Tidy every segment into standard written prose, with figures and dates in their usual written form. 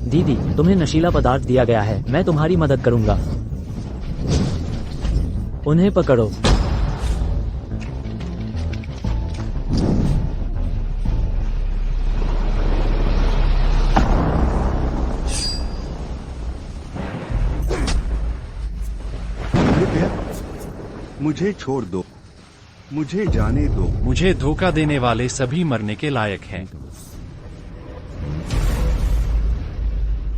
दीदी, तुम्हें नशीला पदार्थ दिया गया है, मैं तुम्हारी मदद करूंगा। उन्हें पकड़ो। मुझे छोड़ दो, मुझे जाने दो। मुझे धोखा देने वाले सभी मरने के लायक हैं।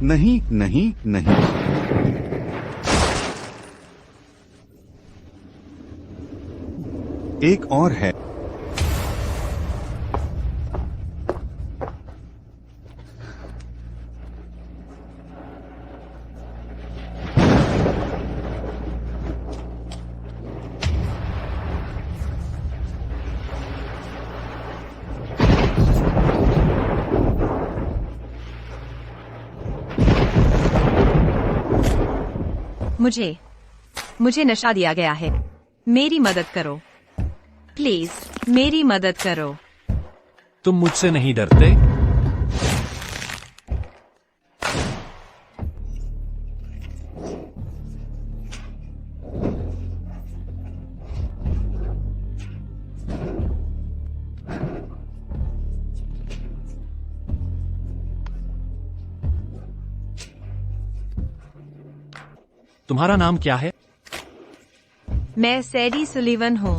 नहीं नहीं नहीं। एक और है। मुझे नशा दिया गया है। मेरी मदद करो प्लीज, मेरी मदद करो। तुम मुझसे नहीं डरते? तुम्हारा नाम क्या है? मैं सैडी सुलिवन हूँ।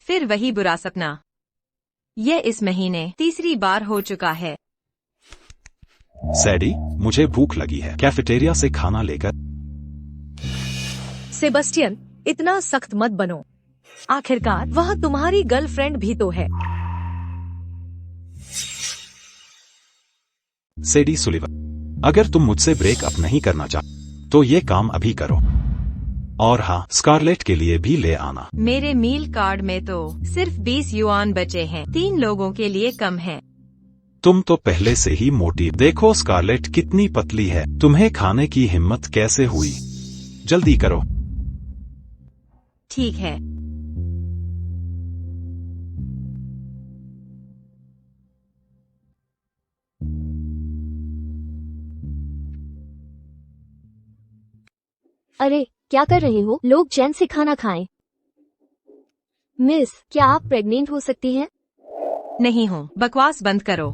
फिर वही बुरा सपना। यह इस महीने तीसरी बार हो चुका है। सैडी, मुझे भूख लगी है, कैफेटेरिया से खाना लेकर। सेबस्टियन, इतना सख्त मत बनो। आखिरकार वह तुम्हारी गर्लफ्रेंड भी तो है। सैडी सुलिवन, अगर तुम मुझसे ब्रेकअप नहीं करना चाहते तो ये काम अभी करो। और हाँ, स्कारलेट के लिए भी ले आना। मेरे मील कार्ड में तो सिर्फ 20 युआन बचे हैं। 3 लोगों के लिए कम है। तुम तो पहले से ही मोटी। देखो स्कारलेट कितनी पतली है। तुम्हें खाने की हिम्मत कैसे हुई? जल्दी करो। ठीक है। अरे, क्या कर रहे हो? लोग चैन से खाना खाएं। मिस, क्या आप प्रेग्नेंट हो सकती हैं? नहीं हूँ। बकवास बंद करो।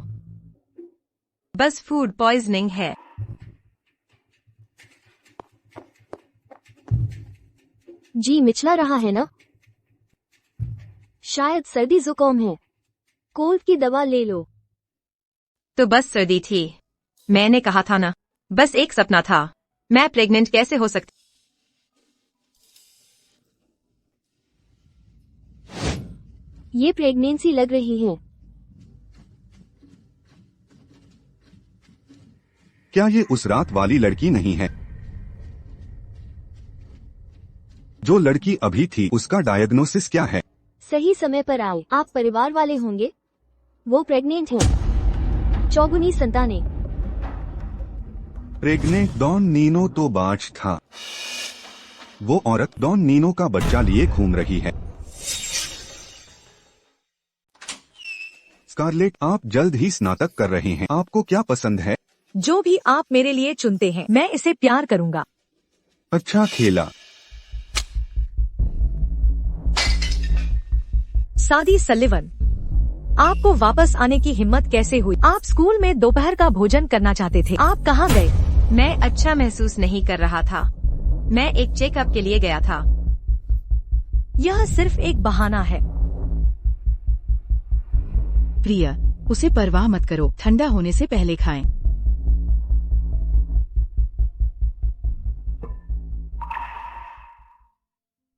बस फूड पॉइजनिंग है। जी मिचला रहा है ना? शायद सर्दी जुकाम है। कोल्ड की दवा ले लो। तो बस सर्दी थी। मैंने कहा था ना, बस एक सपना था। मैं प्रेग्नेंट कैसे हो सकती? ये प्रेगनेंसी लग रही है। क्या ये उस रात वाली लड़की नहीं है? जो लड़की अभी थी, उसका डायग्नोसिस क्या है? सही समय पर आए। आप परिवार वाले होंगे। वो प्रेग्नेंट है। चौगुनी संतानें। प्रेग्नेंट डॉन नीनो तो बाज था। वो औरत डॉन नीनो का बच्चा लिए घूम रही है। स्कारलेट, आप जल्द ही स्नातक कर रहे हैं। आपको क्या पसंद है? जो भी आप मेरे लिए चुनते हैं, मैं इसे प्यार करूंगा। अच्छा खेला। सादी सलिवन, आपको वापस आने की हिम्मत कैसे हुई? आप स्कूल में दोपहर का भोजन करना चाहते थे। आप कहाँ गए? मैं अच्छा महसूस नहीं कर रहा था। मैं एक चेकअप के लिए गया था। यह सिर्फ एक बहाना है। प्रिया, उसे परवाह मत करो। ठंडा होने से पहले खाएं।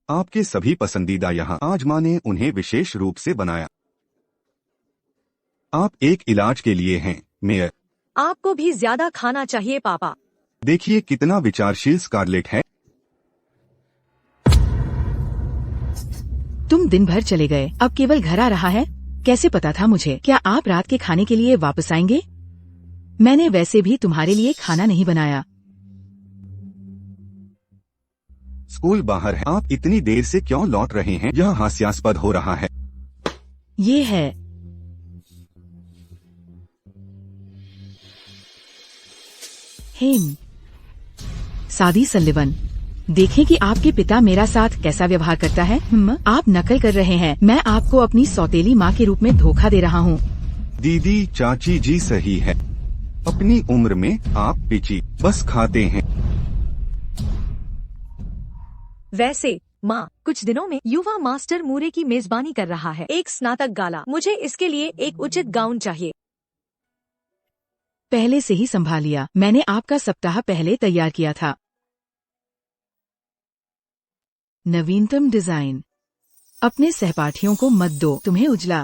आपके सभी पसंदीदा यहाँ। आज माँ ने उन्हें विशेष रूप से बनाया। आप एक इलाज के लिए हैं, मेयर। आपको भी ज्यादा खाना चाहिए पापा। देखिए कितना विचारशील स्कारलेट है। तुम दिन भर चले गए, अब केवल घर आ रहा है। कैसे पता था मुझे? क्या आप रात के खाने के लिए वापस आएंगे? मैंने वैसे भी तुम्हारे लिए खाना नहीं बनाया। स्कूल बाहर है, आप इतनी देर से क्यों लौट रहे हैं? यह हास्यास्पद हो रहा है। ये है। हेम, सादी सल्लिवन, देखें कि आपके पिता मेरा साथ कैसा व्यवहार करता है। आप नकल कर रहे हैं। मैं आपको अपनी सौतेली माँ के रूप में धोखा दे रहा हूँ। दीदी चाची जी सही है। अपनी उम्र में आप पिची बस खाते हैं। वैसे माँ कुछ दिनों में युवा मास्टर मूरे की मेजबानी कर रहा है, एक स्नातक गाला। मुझे इसके लिए एक उचित गाउन चाहिए। पहले से ही संभाल लिया, मैंने आपका सप्ताह पहले तैयार किया था। नवीनतम डिजाइन। अपने सहपाठियों को मत दो, तुम्हें उजला।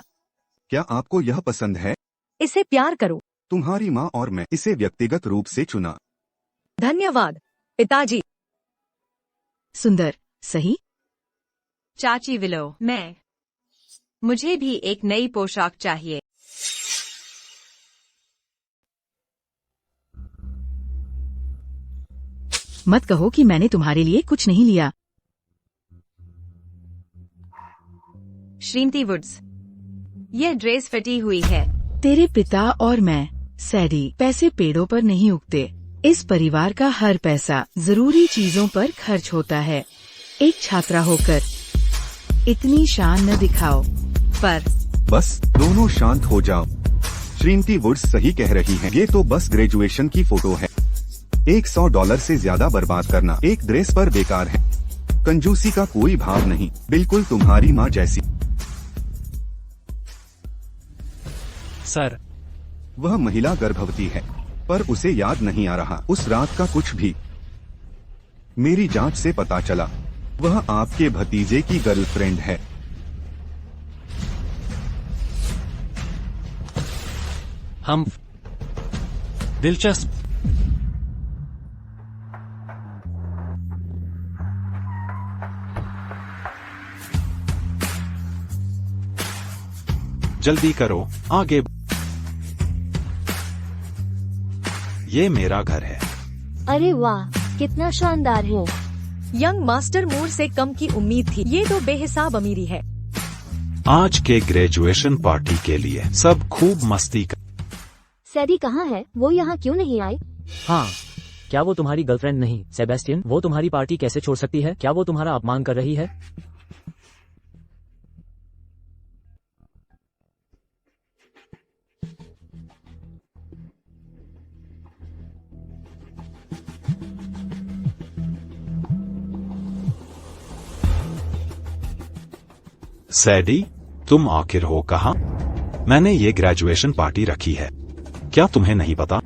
क्या आपको यह पसंद है? इसे प्यार करो। तुम्हारी माँ और मैं इसे व्यक्तिगत रूप से चुना। धन्यवाद पिताजी। सुंदर, सही। चाची विलो, मुझे भी एक नई पोशाक चाहिए। मत कहो कि मैंने तुम्हारे लिए कुछ नहीं लिया। श्रीमती वुड्स, यह ड्रेस फटी हुई है। तेरे पिता और मैं, सैडी, पैसे पेड़ों पर नहीं उगते। इस परिवार का हर पैसा जरूरी चीजों पर खर्च होता है। एक छात्रा होकर इतनी शान न दिखाओ। पर बस दोनों शांत हो जाओ। श्रीमती वुड्स सही कह रही हैं। ये तो बस ग्रेजुएशन की फोटो है। $100 से ज्यादा बर्बाद करना एक ड्रेस पर बेकार है। कंजूसी का कोई भाव नहीं, बिल्कुल तुम्हारी माँ जैसी। सर, वह महिला गर्भवती है, पर उसे याद नहीं आ रहा उस रात का कुछ भी। मेरी जांच से पता चला वह आपके भतीजे की गर्लफ्रेंड है। हम दिलचस्प। जल्दी करो, आगे। ये मेरा घर है। अरे वाह, कितना शानदार है। यंग मास्टर मूर से कम की उम्मीद थी। ये तो बेहिसाब अमीरी है। आज के ग्रेजुएशन पार्टी के लिए सब खूब मस्ती कर। सैडी कहाँ है? वो यहाँ क्यों नहीं आई? हाँ, क्या वो तुम्हारी गर्लफ्रेंड नहीं? सेबेस्टियन, वो तुम्हारी पार्टी कैसे छोड़ सकती है? क्या वो तुम्हारा अपमान कर रही है? सैडी, तुम आखिर हो कहाँ? मैंने ये ग्रेजुएशन पार्टी रखी है, क्या तुम्हें नहीं पता?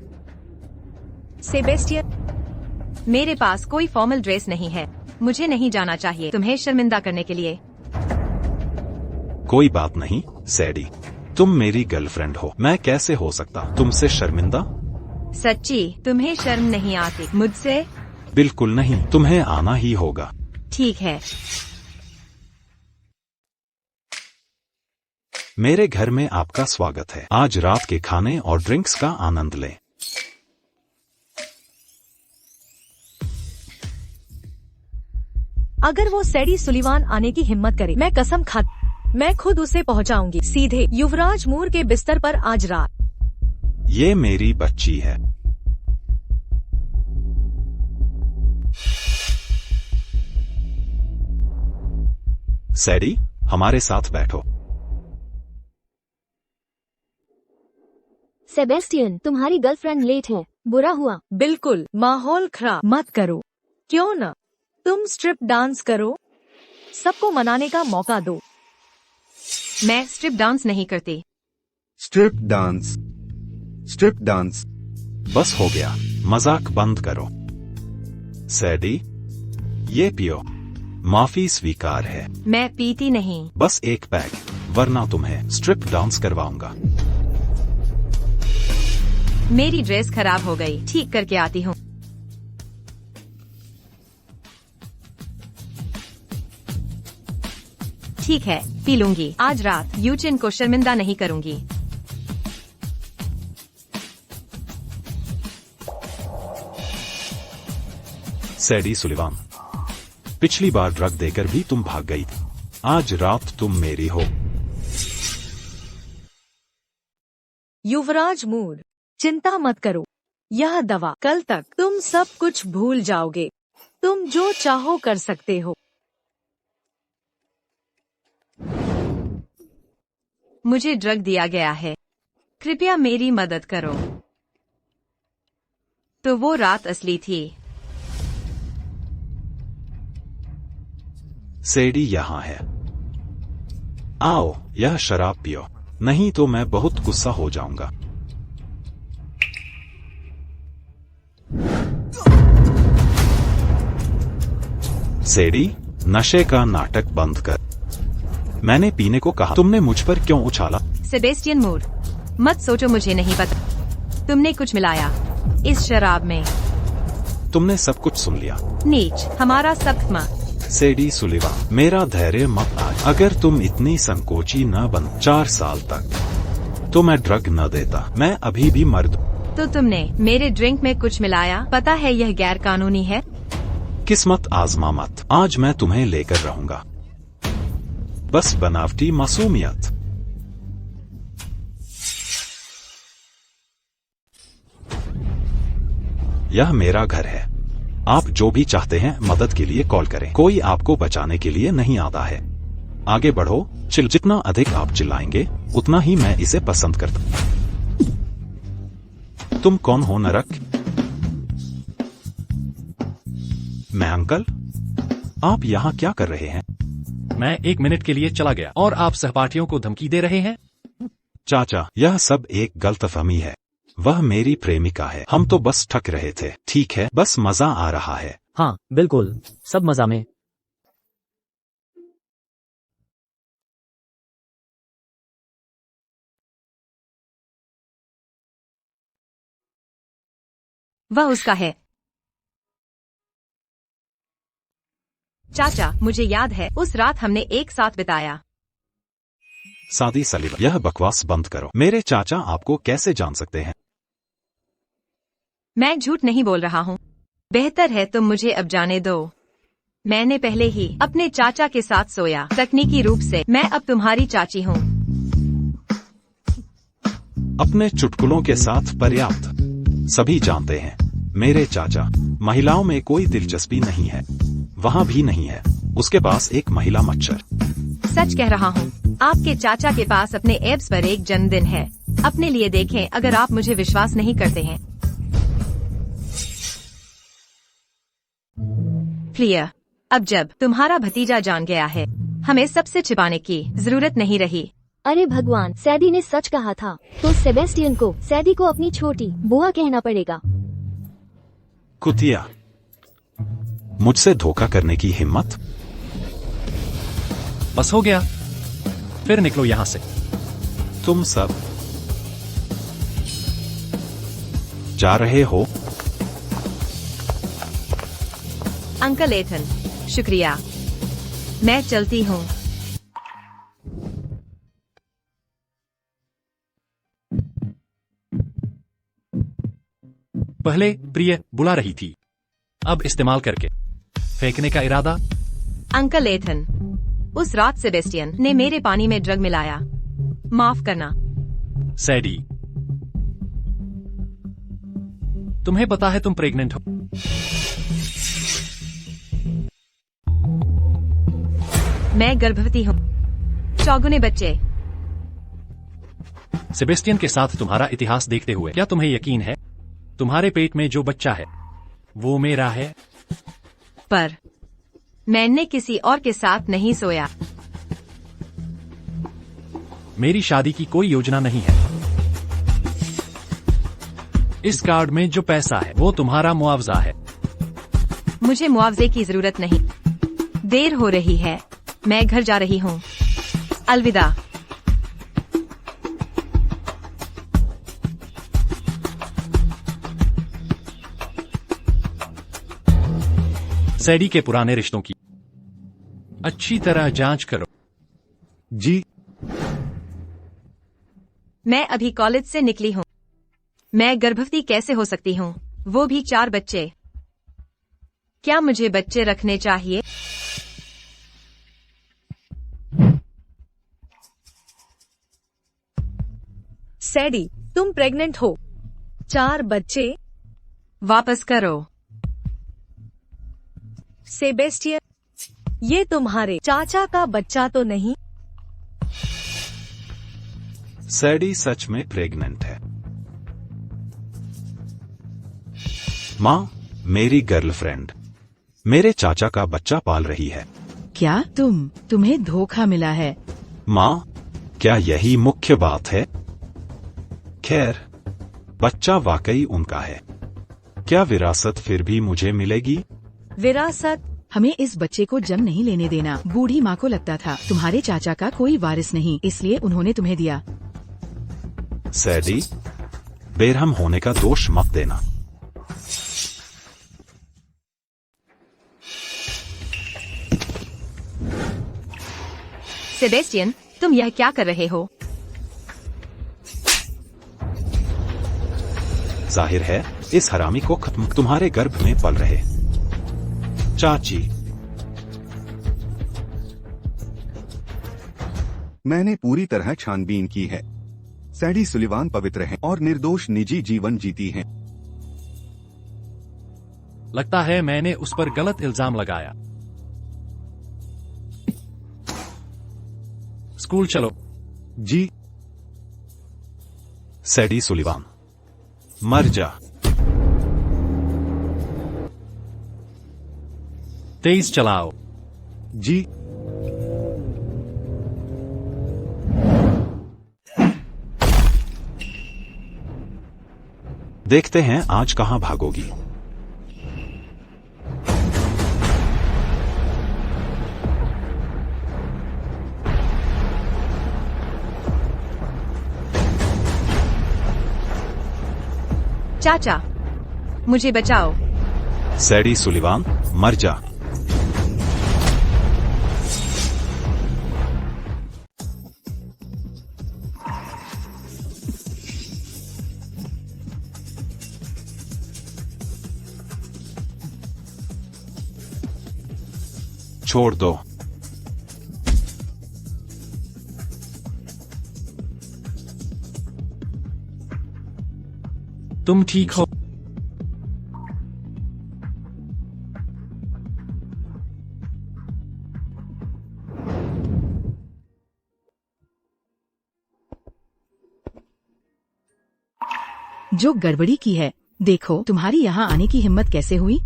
सेबेस्टियन, मेरे पास कोई फॉर्मल ड्रेस नहीं है। मुझे नहीं जाना चाहिए तुम्हें शर्मिंदा करने के लिए। कोई बात नहीं सैडी, तुम मेरी गर्लफ्रेंड हो, मैं कैसे हो सकता तुमसे शर्मिंदा? सच्ची, तुम्हें शर्म नहीं आती मुझसे? बिल्कुल नहीं, तुम्हें आना ही होगा। ठीक है। मेरे घर में आपका स्वागत है। आज रात के खाने और ड्रिंक्स का आनंद लें। अगर वो सैडी सुलिवान आने की हिम्मत करे, मैं कसम खा, मैं खुद उसे पहुंचाऊंगी सीधे युवराज मूर के बिस्तर पर आज रात। ये मेरी बच्ची है। सैडी, हमारे साथ बैठो। सेबेस्टियन, तुम्हारी गर्लफ्रेंड लेट है। बुरा हुआ। बिल्कुल, माहौल खराब मत करो। क्यों न तुम स्ट्रिप डांस करो, सबको मनाने का मौका दो। मैं स्ट्रिप डांस नहीं करती। Strip dance, strip dance. बस हो गया, मजाक बंद करो। सैडी, ये पियो, माफी स्वीकार है। मैं पीती नहीं। बस एक पैग, वरना तुम्हें स्ट्रिप डांस करवाऊंगा। मेरी ड्रेस खराब हो गई, ठीक करके आती हूँ। ठीक है, पी लूंगी। आज रात यूचिन को शर्मिंदा नहीं करूंगी। सैडी सुलिवान, पिछली बार ड्रग देकर भी तुम भाग गई थी। आज रात तुम मेरी हो। युवराज मूर, चिंता मत करो। यह दवा कल तक तुम सब कुछ भूल जाओगे। तुम जो चाहो कर सकते हो। मुझे ड्रग दिया गया है, कृपया मेरी मदद करो। तो वो रात असली थी। सैडी यहाँ है। आओ, यह शराब पियो, नहीं तो मैं बहुत गुस्सा हो जाऊंगा। सैडी, नशे का नाटक बंद कर। मैंने पीने को कहा, तुमने मुझ पर क्यों उछाला? सेबेस्टियन मूर, मत सोचो, मुझे नहीं पता। तुमने कुछ मिलाया इस शराब में। तुमने सब कुछ सुन लिया। नीच, हमारा सख्त मत। सैडी सुलिवान, मेरा धैर्य मत आज। अगर तुम इतनी संकोची न बन 4 साल तक, तो मैं ड्रग न देता। मैं अभी भी मर्द। तो तुमने मेरे ड्रिंक में कुछ मिलाया। पता है यह गैर कानूनी है। किस्मत आजमा मत। आज मैं तुम्हें लेकर रहूंगा। बस बनावटी मासूमियत। यह मेरा घर है। आप जो भी चाहते हैं मदद के लिए कॉल करें। कोई आपको बचाने के लिए नहीं आता है। आगे बढ़ो, जितना अधिक आप चिल्लाएंगे उतना ही मैं इसे पसंद करता। तुम कौन हो नरक? मैं अंकल। आप यहाँ क्या कर रहे हैं? मैं 1 मिनट के लिए चला गया और आप सहपाठियों को धमकी दे रहे हैं। चाचा, यह सब एक गलतफहमी है। वह मेरी प्रेमिका है। हम तो बस ठग रहे थे। ठीक है, बस मजा आ रहा है। हाँ बिल्कुल, सब मजा में। वह उसका है। चाचा, मुझे याद है उस रात हमने एक साथ बिताया। सादी सलीबा, यह बकवास बंद करो। मेरे चाचा आपको कैसे जान सकते हैं? मैं झूठ नहीं बोल रहा हूँ। बेहतर है तुम मुझे अब जाने दो। मैंने पहले ही अपने चाचा के साथ सोया। तकनीकी रूप से मैं अब तुम्हारी चाची हूँ। अपने चुटकुलों के साथ पर्याप्त। सभी जानते हैं मेरे चाचा महिलाओं में कोई दिलचस्पी नहीं है। वहाँ भी नहीं है। उसके पास एक महिला मच्छर। सच कह रहा हूँ, आपके चाचा के पास अपने एब्स पर एक जन्मदिन है। अपने लिए देखें अगर आप मुझे विश्वास नहीं करते हैं। प्रिय, अब जब तुम्हारा भतीजा जान गया है, हमें सबसे छिपाने की जरूरत नहीं रही। अरे भगवान, सैडी ने सच कहा था। तो सेबेस्टियन को सैडी को अपनी छोटी बुआ कहना पड़ेगा। कुतिया, मुझसे धोखा करने की हिम्मत? बस हो गया, फिर निकलो यहाँ से। तुम सब जा रहे हो? अंकल एथन, शुक्रिया। मैं चलती हूँ। पहले प्रिय बुला रही थी, अब इस्तेमाल करके फेंकने का इरादा। अंकल एथन, उस रात सेबेस्टियन ने मेरे पानी में ड्रग मिलाया। माफ करना। सैडी, तुम्हें पता है तुम प्रेग्नेंट हो। मैं गर्भवती हूँ। चौगुने बच्चे। सेबेस्टियन के साथ तुम्हारा इतिहास देखते हुए क्या तुम्हें यकीन है तुम्हारे पेट में जो बच्चा है वो मेरा है? पर मैंने किसी और के साथ नहीं सोया। मेरी शादी की कोई योजना नहीं है। इस कार्ड में जो पैसा है वो तुम्हारा मुआवजा है। मुझे मुआवजे की जरूरत नहीं। देर हो रही है, मैं घर जा रही हूँ। अलविदा। सैडी के पुराने रिश्तों की अच्छी तरह जांच करो। जी। मैं अभी कॉलेज से निकली हूँ। मैं गर्भवती कैसे हो सकती हूँ, वो भी 4 बच्चे। क्या मुझे बच्चे रखने चाहिए? सैडी, तुम प्रेग्नेंट हो। 4 बच्चे। वापस करो। सेबेस्टियन, ये तुम्हारे चाचा का बच्चा तो नहीं? सैडी सच में प्रेग्नेंट है। माँ, मेरी गर्लफ्रेंड मेरे चाचा का बच्चा पाल रही है। क्या तुम्हें धोखा मिला है? माँ, क्या यही मुख्य बात है? खैर, बच्चा वाकई उनका है। क्या विरासत फिर भी मुझे मिलेगी? विरासत? हमें इस बच्चे को जन्म नहीं लेने देना। बूढ़ी माँ को लगता था तुम्हारे चाचा का कोई वारिस नहीं, इसलिए उन्होंने तुम्हें दिया। सैडी, बेरहम होने का दोष मत देना। सेबेस्टियन, तुम यह क्या कर रहे हो? जाहिर है इस हरामी को खत्म तुम्हारे गर्भ में पल रहे। चाची, मैंने पूरी तरह छानबीन की है। सैडी सुलिवान पवित्र है और निर्दोष निजी जीवन जीती है। लगता है मैंने उस पर गलत इल्जाम लगाया। स्कूल चलो। जी। सैडी सुलिवान, मर जा। तेज चलाओ। जी। देखते हैं आज कहां भागोगी। चाचा, मुझे बचाओ। सैडी सुलिवान, मर जा। छोड़ दो। तुम ठीक हो? जो गड़बड़ी की है, देखो तुम्हारी यहाँ आने की हिम्मत कैसे हुई?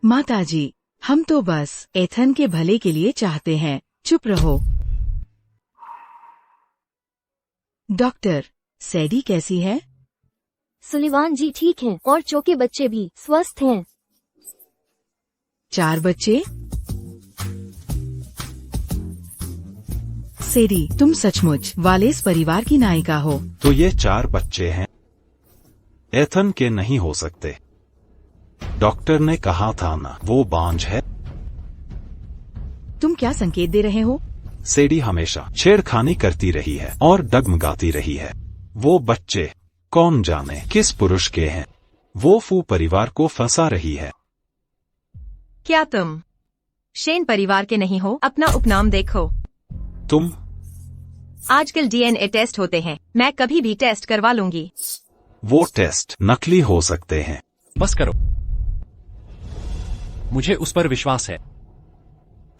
माताजी, हम तो बस एथन के भले के लिए चाहते हैं, चुप रहो। डॉक्टर, सैडी कैसी है? सुलिवान जी ठीक हैं और चौके बच्चे भी स्वस्थ हैं। 4 बच्चे? सैडी, तुम सचमुच वालेस परिवार की नायिका हो। तो ये 4 बच्चे हैं। एथन के नहीं हो सकते। डॉक्टर ने कहा था ना, वो बांझ है। तुम क्या संकेत दे रहे हो? सैडी हमेशा छेड़खानी करती रही है और डगमगाती रही है। वो बच्चे कौन जाने किस पुरुष के हैं। वो फू परिवार को फंसा रही है। क्या तुम शेन परिवार के नहीं हो? अपना उपनाम देखो। तुम? आजकल डीएनए टेस्ट होते हैं, मैं कभी भी टेस्ट करवा लूंगी। वो टेस्ट नकली हो सकते हैं। बस करो, मुझे उस पर विश्वास है।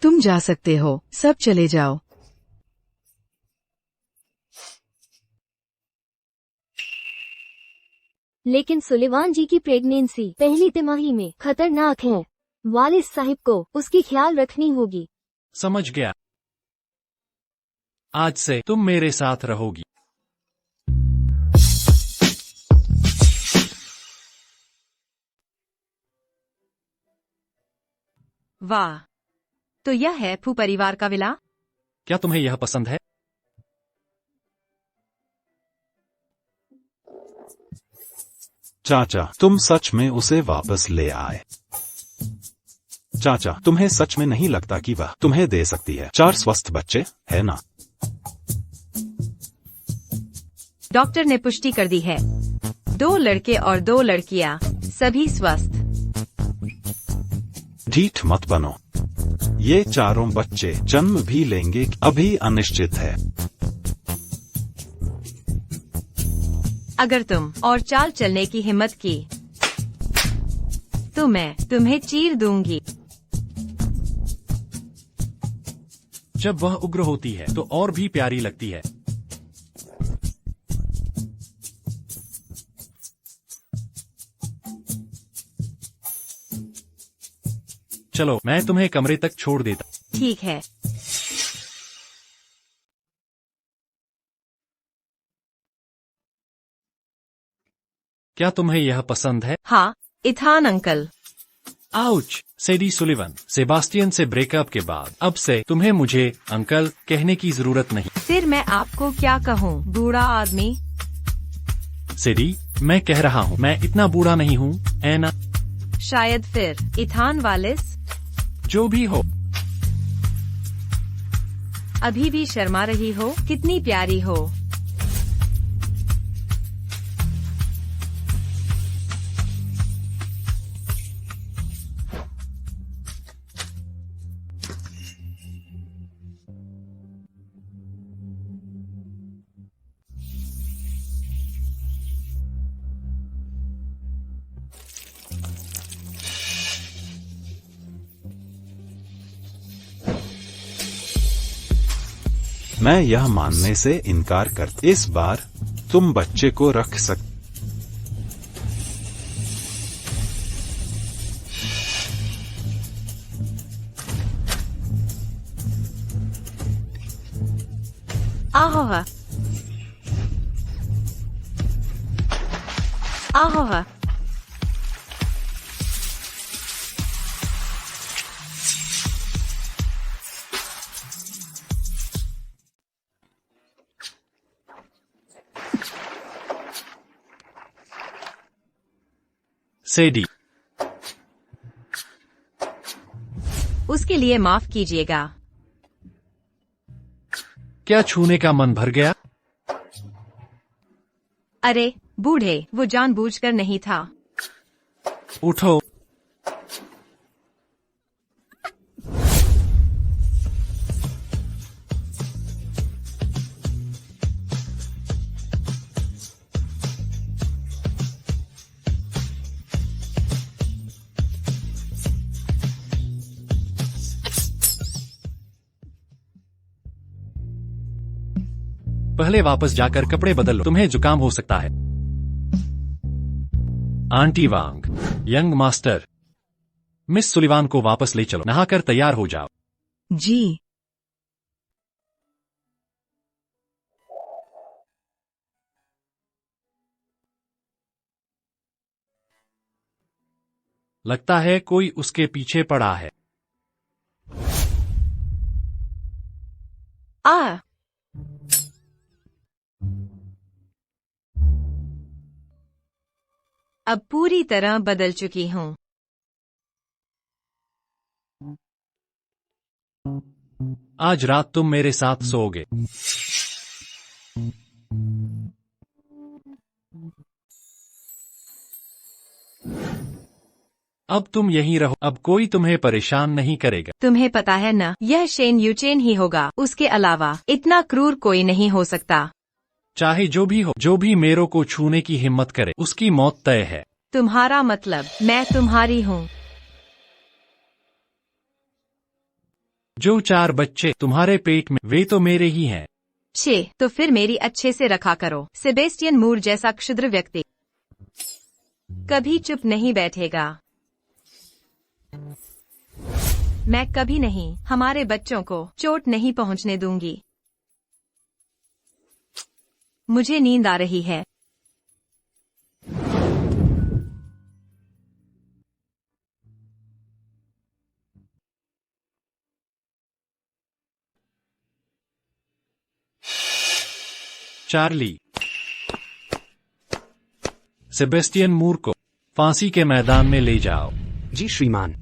तुम जा सकते हो, सब चले जाओ। लेकिन सुलिवान जी की प्रेगनेंसी पहली तिमाही में खतरनाक है। वालिस साहिब को उसकी ख्याल रखनी होगी। समझ गया। आज से तुम मेरे साथ रहोगी। वाह, तो यह है फू परिवार का विला। क्या तुम्हें यह पसंद है? चाचा, तुम सच में उसे वापस ले आए। चाचा, तुम्हें सच में नहीं लगता कि वह तुम्हें दे सकती है 4 स्वस्थ बच्चे, है ना? डॉक्टर ने पुष्टि कर दी है। 2 लड़के और 2 लड़कियां, सभी स्वस्थ। ढीठ मत बनो, ये चारों बच्चे जन्म भी लेंगे, अभी अनिश्चित है। अगर तुम और चाल चलने की हिम्मत की तो मैं तुम्हें चीर दूंगी। जब वह उग्र होती है तो और भी प्यारी लगती है। चलो मैं तुम्हें कमरे तक छोड़ देता। ठीक है। क्या तुम्हें यह पसंद है? हाँ, Ethan uncle. Ouch! Sadie Sullivan, Sebastian से ब्रेकअप के बाद अब से तुम्हें मुझे अंकल कहने की जरूरत नहीं। फिर मैं आपको क्या कहूँ, बूढ़ा आदमी? सेडी, मैं कह रहा हूँ मैं इतना बूढ़ा नहीं हूँ, है ना? शायद फिर इथान वालिस। जो भी हो। अभी भी शर्मा रही हो? कितनी प्यारी हो। मैं यह मानने से इनकार कर, इस बार तुम बच्चे को रख सकते। आहोहा, आहोहा। सेडी, उसके लिए माफ कीजिएगा। क्या छूने का मन भर गया? अरे बूढ़े, वो जानबूझकर नहीं था। उठो। पहले वापस जाकर कपड़े बदल लो, तुम्हें जुकाम हो सकता है। आंटी वांग, यंग मास्टर, मिस सुलिवान को वापस ले चलो, नहाकर तैयार हो जाओ। जी। लगता है कोई उसके पीछे पड़ा है। आ अब पूरी तरह बदल चुकी हूँ। आज रात तुम मेरे साथ सोओगे। अब तुम यहीं रहो, अब कोई तुम्हें परेशान नहीं करेगा। तुम्हें पता है ना, यह शेन यूचेन ही होगा, उसके अलावा इतना क्रूर कोई नहीं हो सकता। चाहे जो भी हो, जो भी मेरे को छूने की हिम्मत करे, उसकी मौत तय है। तुम्हारा मतलब मैं तुम्हारी हूँ। जो 4 बच्चे तुम्हारे पेट में, वे तो मेरे ही हैं। छे, तो फिर मेरी अच्छे से रखा करो। सेबेस्टियन मूर जैसा क्षुद्र व्यक्ति कभी चुप नहीं बैठेगा। मैं कभी नहीं हमारे बच्चों को चोट नहीं पहुंचने दूंगी। मुझे नींद आ रही है। चार्ली, सेबेस्टियन मूर को फांसी के मैदान में ले जाओ। जी श्रीमान।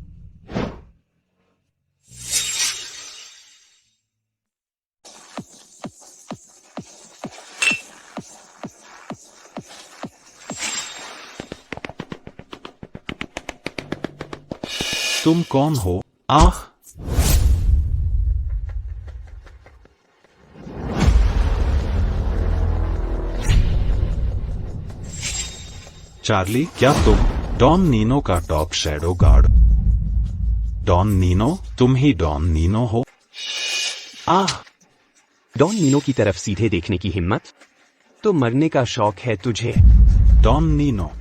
तुम कौन हो? आह! चार्ली, क्या तुम डॉन नीनो का top shadow guard? Don Nino, तुम ही डॉन नीनो हो? आह! डॉन नीनो की तरफ सीधे देखने की हिम्मत? तो मरने का शौक है तुझे। डॉन नीनो,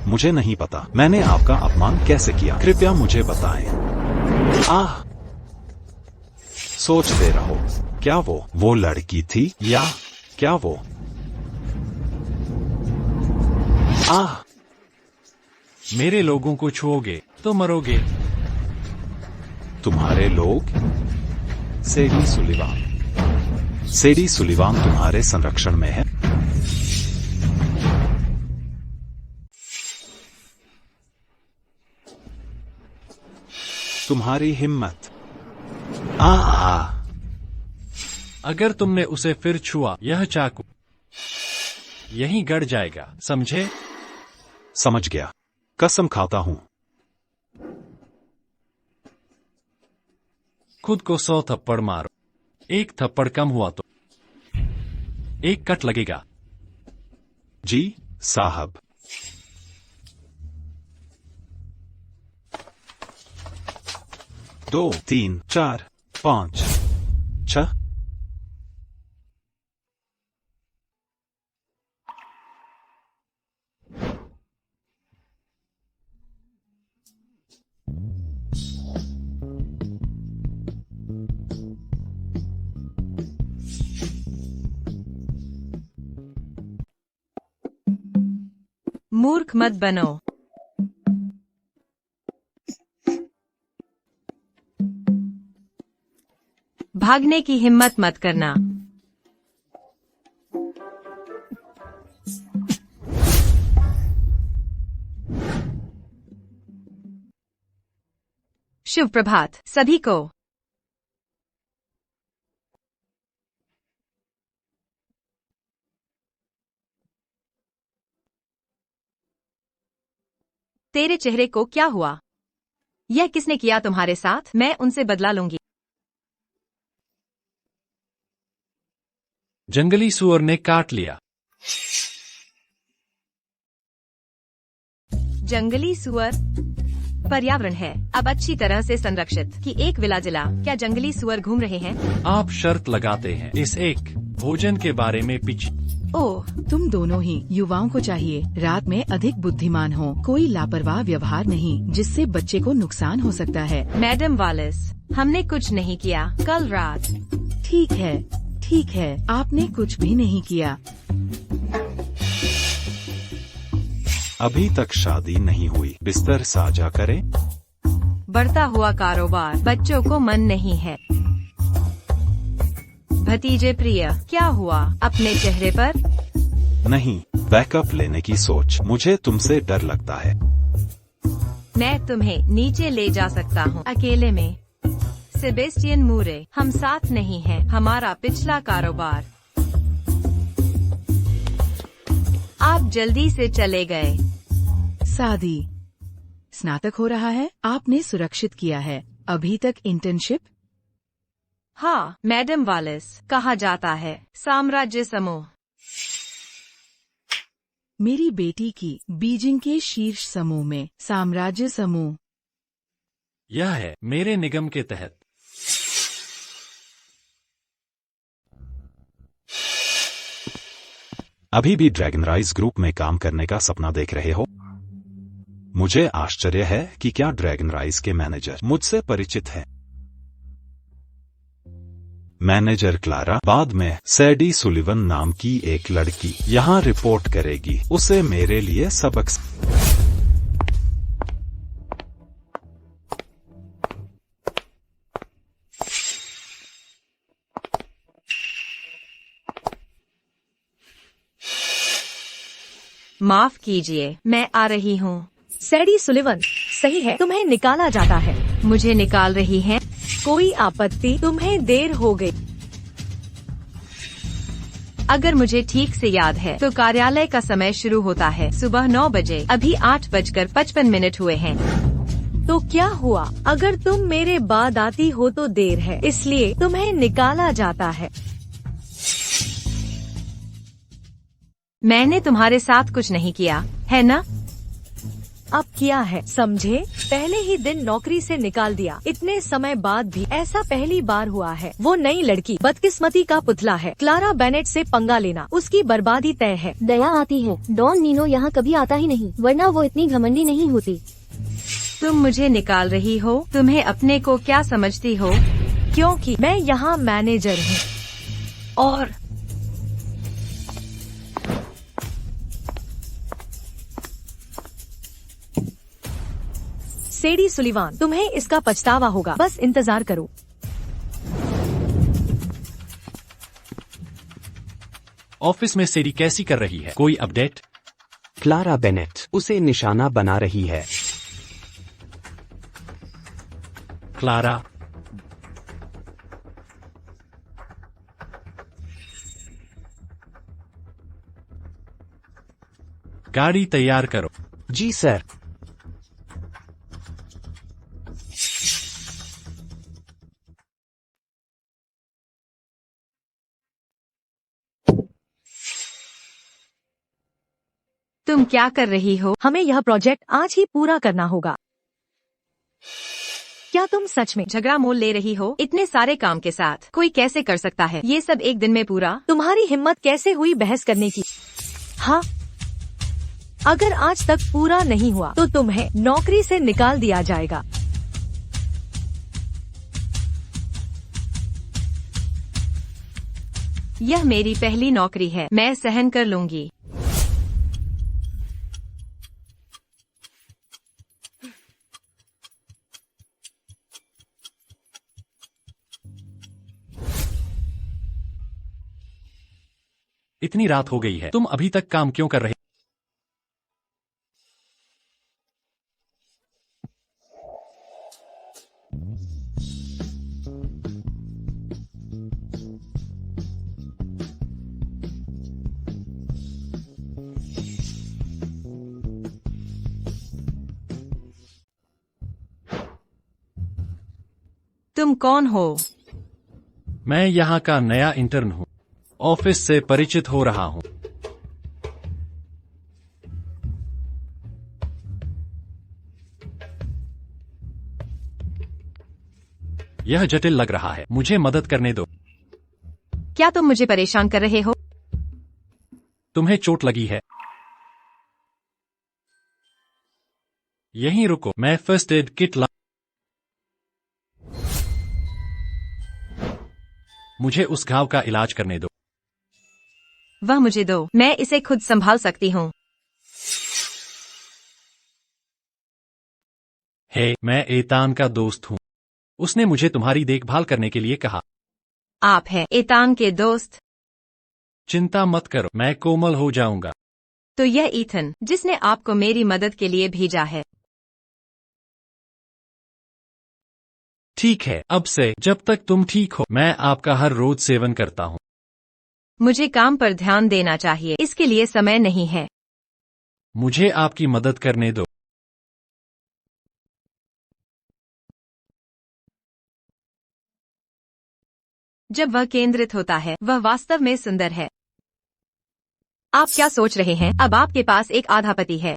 मुझे नहीं पता मैंने आपका अपमान कैसे किया, कृपया मुझे बताएं। आह! सोचते रहो, क्या वो लड़की थी या क्या वो? आह! मेरे लोगों को छुओगे तो मरोगे। तुम्हारे लोग? सेडी सुलिवान। सेडी सुलिवान तुम्हारे संरक्षण में है? तुम्हारी हिम्मत। आह! अगर तुमने उसे फिर छुआ, यह चाकू यहीं गड़ जाएगा, समझे? समझ गया, कसम खाता हूं। खुद को 100 थप्पड़ मारो। एक थप्पड़ कम हुआ तो एक कट लगेगा। जी साहब। दो, 3, 4, 5, 6। मूर्ख मत बनो। भागने की हिम्मत मत करना। शुभ प्रभात सभी को। तेरे चेहरे को क्या हुआ? यह किसने किया तुम्हारे साथ? मैं उनसे बदला लूंगी। जंगली सुअर ने काट लिया। जंगली सुअर पर्यावरण है अब अच्छी तरह से संरक्षित कि एक विला जिला। क्या जंगली सुअर घूम रहे हैं? आप शर्त लगाते हैं इस एक भोजन के बारे में पीछे। ओह, तुम दोनों ही युवाओं को चाहिए रात में अधिक बुद्धिमान हो, कोई लापरवाह व्यवहार नहीं जिससे बच्चे को नुकसान हो सकता है। मैडम वालिस, हमने कुछ नहीं किया कल रात। ठीक है, आपने कुछ भी नहीं किया। अभी तक शादी नहीं हुई, बिस्तर साझा करें। बढ़ता हुआ कारोबार, बच्चों को मन नहीं है। भतीजे प्रिय, क्या हुआ अपने चेहरे पर? नहीं, बैकअप लेने की सोच। मुझे तुमसे डर लगता है। मैं तुम्हें नीचे ले जा सकता हूँ अकेले में। सेबेस्टियन मूरे, हम साथ नहीं हैं। हमारा पिछला कारोबार। आप जल्दी से चले गए। शादी स्नातक हो रहा है, आपने सुरक्षित किया है। अभी तक इंटर्नशिप? हाँ मैडम वालिस, कहा जाता है साम्राज्य समूह। मेरी बेटी की बीजिंग के शीर्ष समूह में साम्राज्य समूह। यह है मेरे निगम के तहत। अभी भी ड्रैगन राइज ग्रुप में काम करने का सपना देख रहे हो? मुझे आश्चर्य है कि क्या ड्रैगन राइज के मैनेजर मुझसे परिचित हैं। मैनेजर क्लारा, बाद में सैडी सुलिवन नाम की एक लड़की यहाँ रिपोर्ट करेगी। उसे मेरे लिए सबक। माफ कीजिए, मैं आ रही हूँ। सैडी सुलिवन, सही है, तुम्हें निकाला जाता है। मुझे निकाल रही हैं? कोई आपत्ति? तुम्हें देर हो गई। अगर मुझे ठीक से याद है तो कार्यालय का समय शुरू होता है सुबह 9 बजे। अभी 8:55 हुए हैं। तो क्या हुआ? अगर तुम मेरे बाद आती हो तो देर है, इसलिए तुम्हें निकाला जाता है। मैंने तुम्हारे साथ कुछ नहीं किया है ना? अब किया है, समझे? पहले ही दिन नौकरी से निकाल दिया, इतने समय बाद भी। ऐसा पहली बार हुआ है। वो नई लड़की बदकिस्मती का पुतला है। क्लारा बेनेट से पंगा लेना, उसकी बर्बादी तय है। दया आती है, डॉन नीनो यहाँ कभी आता ही नहीं, वरना वो इतनी घमंडी नहीं होती। तुम मुझे निकाल रही हो? तुम्हें अपने को क्या समझती हो? क्योंकि मैं यहाँ मैनेजर हूँ। और सेडी सुलिवान, तुम्हें इसका पछतावा होगा, बस इंतजार करो। ऑफिस में सेडी कैसी कर रही है? कोई अपडेट? क्लारा बेनेट उसे निशाना बना रही है। क्लारा, गाड़ी तैयार करो। जी सर। तुम क्या कर रही हो? हमें यह प्रोजेक्ट आज ही पूरा करना होगा। क्या तुम सच में झगड़ा मोल ले रही हो? इतने सारे काम के साथ कोई कैसे कर सकता है ये सब एक दिन में पूरा? तुम्हारी हिम्मत कैसे हुई बहस करने की? हाँ, अगर आज तक पूरा नहीं हुआ तो तुम्हें नौकरी से निकाल दिया जाएगा। यह मेरी पहली नौकरी है, मैं सहन कर लूंगी। इतनी रात हो गई है, तुम अभी तक काम क्यों कर रहे? तुम कौन हो? मैं यहाँ का नया इंटर्न हूँ, ऑफिस से परिचित हो रहा हूँ। यह जटिल लग रहा है, मुझे मदद करने दो। क्या तुम मुझे परेशान कर रहे हो? तुम्हें चोट लगी है? यहीं रुको, मैं फर्स्ट एड किट ला। मुझे उस घाव का इलाज करने दो। वह मुझे दो, मैं इसे खुद संभाल सकती हूँ। हे, मैं एतान का दोस्त हूँ। उसने मुझे तुम्हारी देखभाल करने के लिए कहा। आप है एतान के दोस्त? चिंता मत करो, मैं कोमल हो जाऊंगा। तो यह ईथन जिसने आपको मेरी मदद के लिए भेजा है। ठीक है, अब से जब तक तुम ठीक हो मैं आपका हर रोज सेवन करता हूँ। मुझे काम पर ध्यान देना चाहिए, इसके लिए समय नहीं है। मुझे आपकी मदद करने दो। जब वह केंद्रित होता है वह वास्तव में सुंदर है। आप क्या सोच रहे हैं? अब आपके पास एक आधा पति है।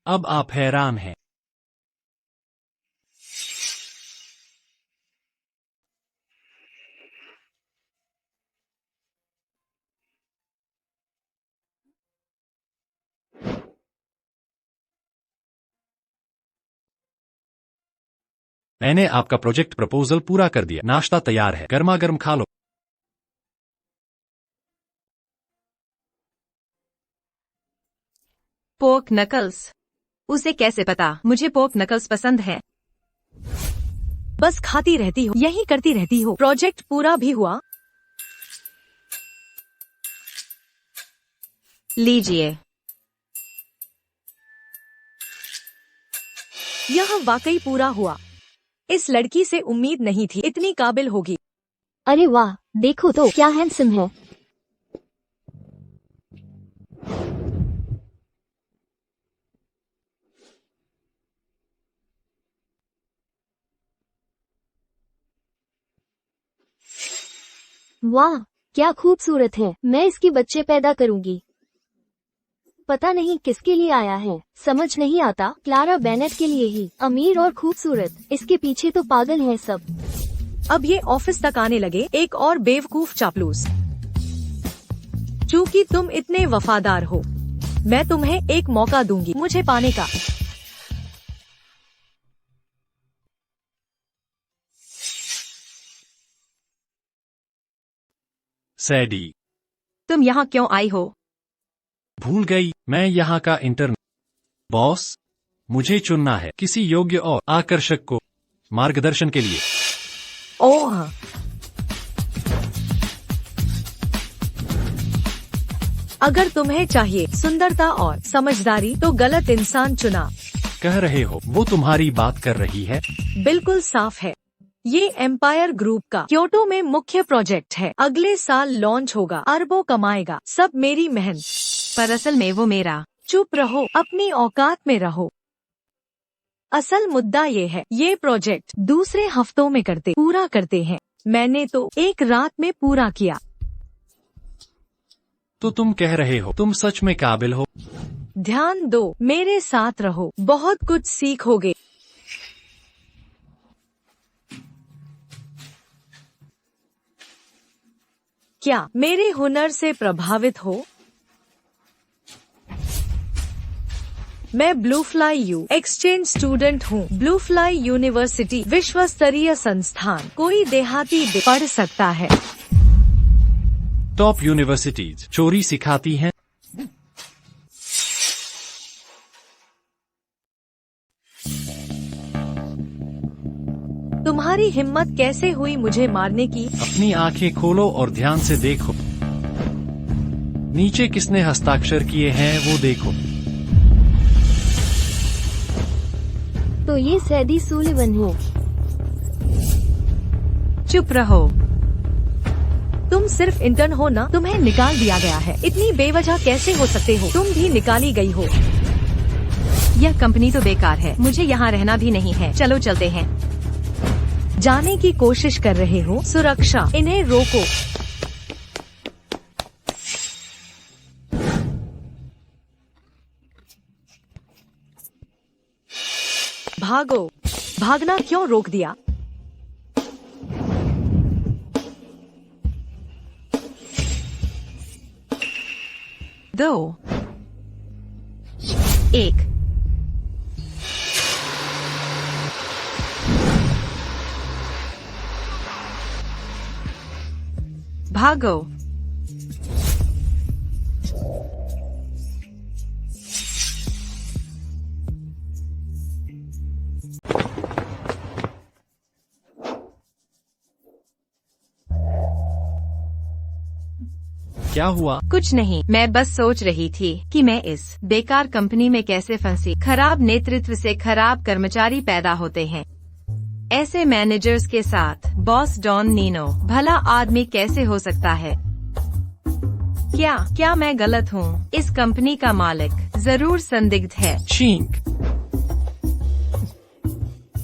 अब आप हैरान हैं। मैंने आपका प्रोजेक्ट प्रपोजल पूरा कर दिया। नाश्ता तैयार है, गर्मा गर्म खा लो। Pork knuckles? उसे कैसे पता मुझे पोर्क नकल्स पसंद है? बस खाती रहती हो, यही करती रहती हो। प्रोजेक्ट पूरा भी हुआ? लीजिए। यह वाकई पूरा हुआ। इस लड़की से उम्मीद नहीं थी इतनी काबिल होगी। अरे वाह, देखो तो क्या हैंडसम है। वाह, क्या खूबसूरत है। मैं इसके बच्चे पैदा करूंगी। पता नहीं किसके लिए आया है, समझ नहीं आता। क्लारा बेनेट के लिए ही। अमीर और खूबसूरत, इसके पीछे तो पागल है सब। अब ये ऑफिस तक आने लगे, एक और बेवकूफ चापलूस। चूंकि तुम इतने वफादार हो, मैं तुम्हें एक मौका दूंगी मुझे पाने का। सैडी, तुम यहाँ क्यों आई हो? भूल गई, मैं यहाँ का इंटर्न। बॉस, मुझे चुनना है किसी योग्य और आकर्षक को मार्गदर्शन के लिए। ओह, अगर तुम्हें चाहिए सुंदरता और समझदारी तो गलत इंसान चुना। कह रहे हो वो तुम्हारी बात कर रही है? बिल्कुल साफ है। ये एम्पायर ग्रुप का क्योटो में मुख्य प्रोजेक्ट है। अगले साल लॉन्च होगा, अरबों कमाएगा, सब मेरी मेहनत। पर असल में वो मेरा। चुप रहो, अपनी औकात में रहो। असल मुद्दा ये है, ये प्रोजेक्ट दूसरे हफ्तों में पूरा करते हैं। मैंने तो एक रात में पूरा किया। तो तुम कह रहे हो तुम सच में काबिल हो? ध्यान दो, मेरे साथ रहो, बहुत कुछ सीखोगे। क्या मेरे हुनर से प्रभावित हो? मैं ब्लूफ्लाई यू एक्सचेंज स्टूडेंट हूँ। ब्लूफ्लाई यूनिवर्सिटी विश्व स्तरीय संस्थान, कोई देहाती पढ़ सकता है। टॉप यूनिवर्सिटीज चोरी सिखाती हैं। तुम्हारी हिम्मत कैसे हुई मुझे मारने की? अपनी आंखें खोलो और ध्यान से देखो। नीचे किसने हस्ताक्षर किए हैं वो देखो। तो ये सैडी सुलिवन है। चुप रहो। तुम सिर्फ इंटर्न हो ना? तुम्हें निकाल दिया गया है। इतनी बेवजह कैसे हो सकते हो? तुम भी निकाली गई हो। यह कंपनी तो बेकार है, मुझे यहाँ रहना भी नहीं है। चलो चलते हैं। जाने की कोशिश कर रहे हो? सुरक्षा, इन्हें रोको। भागो। भागना क्यों रोक दिया? दो, एक। भागो। क्या हुआ? कुछ नहीं, मैं बस सोच रही थी कि मैं इस बेकार कंपनी में कैसे फंसी। खराब नेतृत्व से खराब कर्मचारी पैदा होते हैं। ऐसे मैनेजर्स के साथ बॉस डॉन नीनो भला आदमी कैसे हो सकता है? क्या मैं गलत हूँ? इस कंपनी का मालिक जरूर संदिग्ध है। छींक।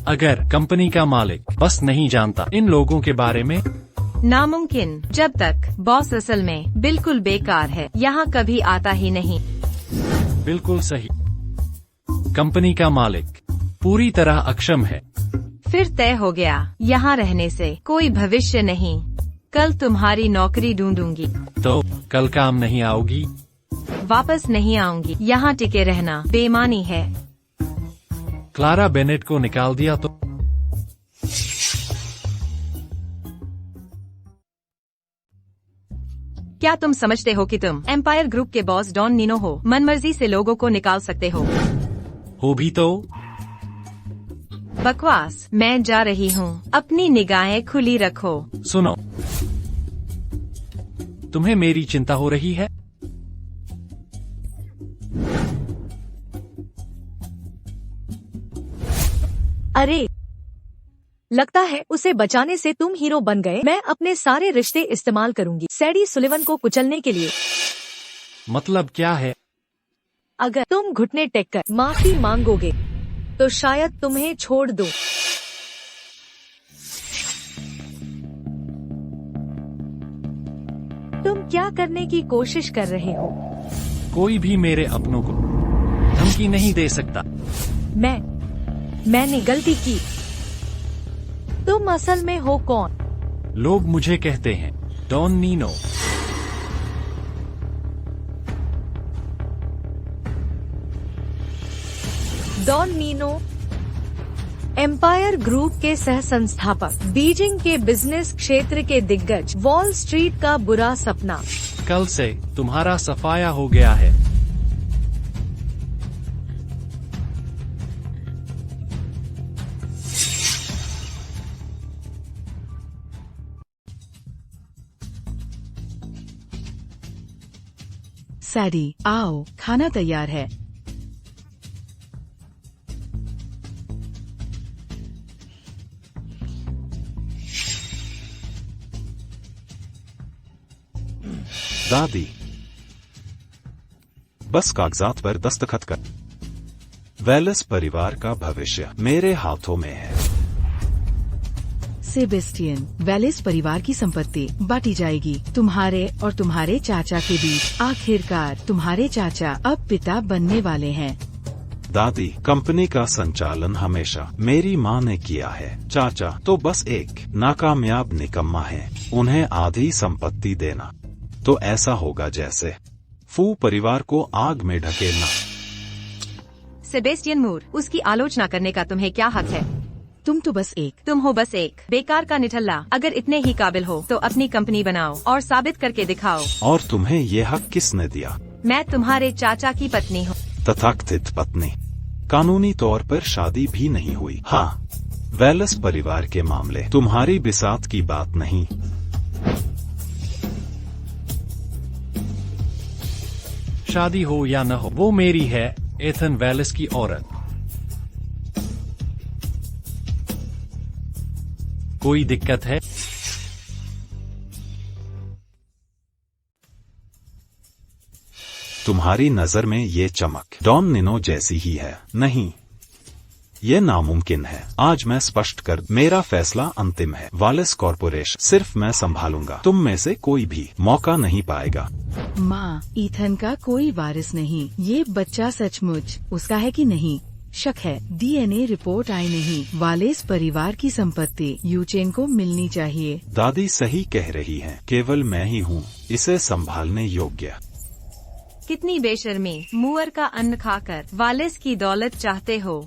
अगर कंपनी का मालिक बस नहीं जानता इन लोगों के बारे में। नामुमकिन, जब तक बॉस असल में बिल्कुल बेकार है, यहाँ कभी आता ही नहीं। बिल्कुल सही। कंपनी का मालिक पूरी तरह अक्षम है। फिर तय हो गया, यहाँ रहने से कोई भविष्य नहीं। कल तुम्हारी नौकरी ढूंढूंगी। तो कल काम नहीं आओगी? वापस नहीं आऊंगी। यहाँ टिके रहना बेईमानी है। क्लारा बेनेट को निकाल दिया तो? क्या तुम समझते हो कि तुम एम्पायर ग्रुप के बॉस डॉन नीनो हो? मनमर्जी से लोगों को निकाल सकते हो। भी तो। बकवास। मैं जा रही हूँ, अपनी निगाहें खुली रखो। सुनो, तुम्हें मेरी चिंता हो रही है? अरे, लगता है उसे बचाने से तुम हीरो बन गए। मैं अपने सारे रिश्ते इस्तेमाल करूंगी सैडी सुलिवन को कुचलने के लिए। मतलब क्या है? अगर तुम घुटने टेक कर माफी मांगोगे तो शायद तुम्हें छोड़ दूं। तुम क्या करने की कोशिश कर रहे हो? कोई भी मेरे अपनों को धमकी नहीं दे सकता। मैंने गलती की। तुम असल में हो कौन? लोग मुझे कहते हैं Don Nino. Don Nino empire group के सह संस्थापक, बीजिंग के बिजनेस क्षेत्र के दिग्गज, वॉल स्ट्रीट का बुरा सपना। कल से तुम्हारा सफाया हो गया है। सैडी, आओ, खाना तैयार है। दादी, बस कागजात पर दस्तखत कर। वेलस परिवार का भविष्य मेरे हाथों में है। सेबेस्टियन, वेलिस परिवार की संपत्ति बांटी जाएगी तुम्हारे और तुम्हारे चाचा के बीच। आखिरकार तुम्हारे चाचा अब पिता बनने वाले हैं। दादी, कंपनी का संचालन हमेशा मेरी माँ ने किया है। चाचा तो बस एक नाकामयाब निकम्मा है। उन्हें आधी संपत्ति देना तो ऐसा होगा जैसे फू परिवार को आग में ढकेलना। सेबेस्टियन मूर, उसकी आलोचना करने का तुम्हें क्या हक है? तुम तो बस एक तुम हो बस एक बेकार का निठल्ला। अगर इतने ही काबिल हो तो अपनी कंपनी बनाओ और साबित करके दिखाओ। और तुम्हें ये हक किसने दिया? मैं तुम्हारे चाचा की पत्नी हूँ। तथाकथित पत्नी। कानूनी तौर पर शादी भी नहीं हुई। हाँ, वेलस परिवार के मामले तुम्हारी बिसात की बात नहीं। शादी हो या न हो, वो मेरी है, एथन वेलिस की औरत। कोई दिक्कत है? तुम्हारी नजर में ये चमक डॉन निनो जैसी ही है। नहीं, ये नामुमकिन है। आज मैं स्पष्ट कर, मेरा फैसला अंतिम है। वालिस कॉरपोरेशन सिर्फ मैं संभालूंगा। तुम में से कोई भी मौका नहीं पाएगा। माँ, ईथन का कोई वारिस नहीं। ये बच्चा सचमुच उसका है कि नहीं? शक है। डीएनए रिपोर्ट आई नहीं। वालिस परिवार की संपत्ति यूचेन को मिलनी चाहिए। दादी सही कह रही हैं। केवल मैं ही हूँ इसे संभालने योग्य। कितनी बेशर्मी। मुअर का अन्न खाकर वालिस की दौलत चाहते हो।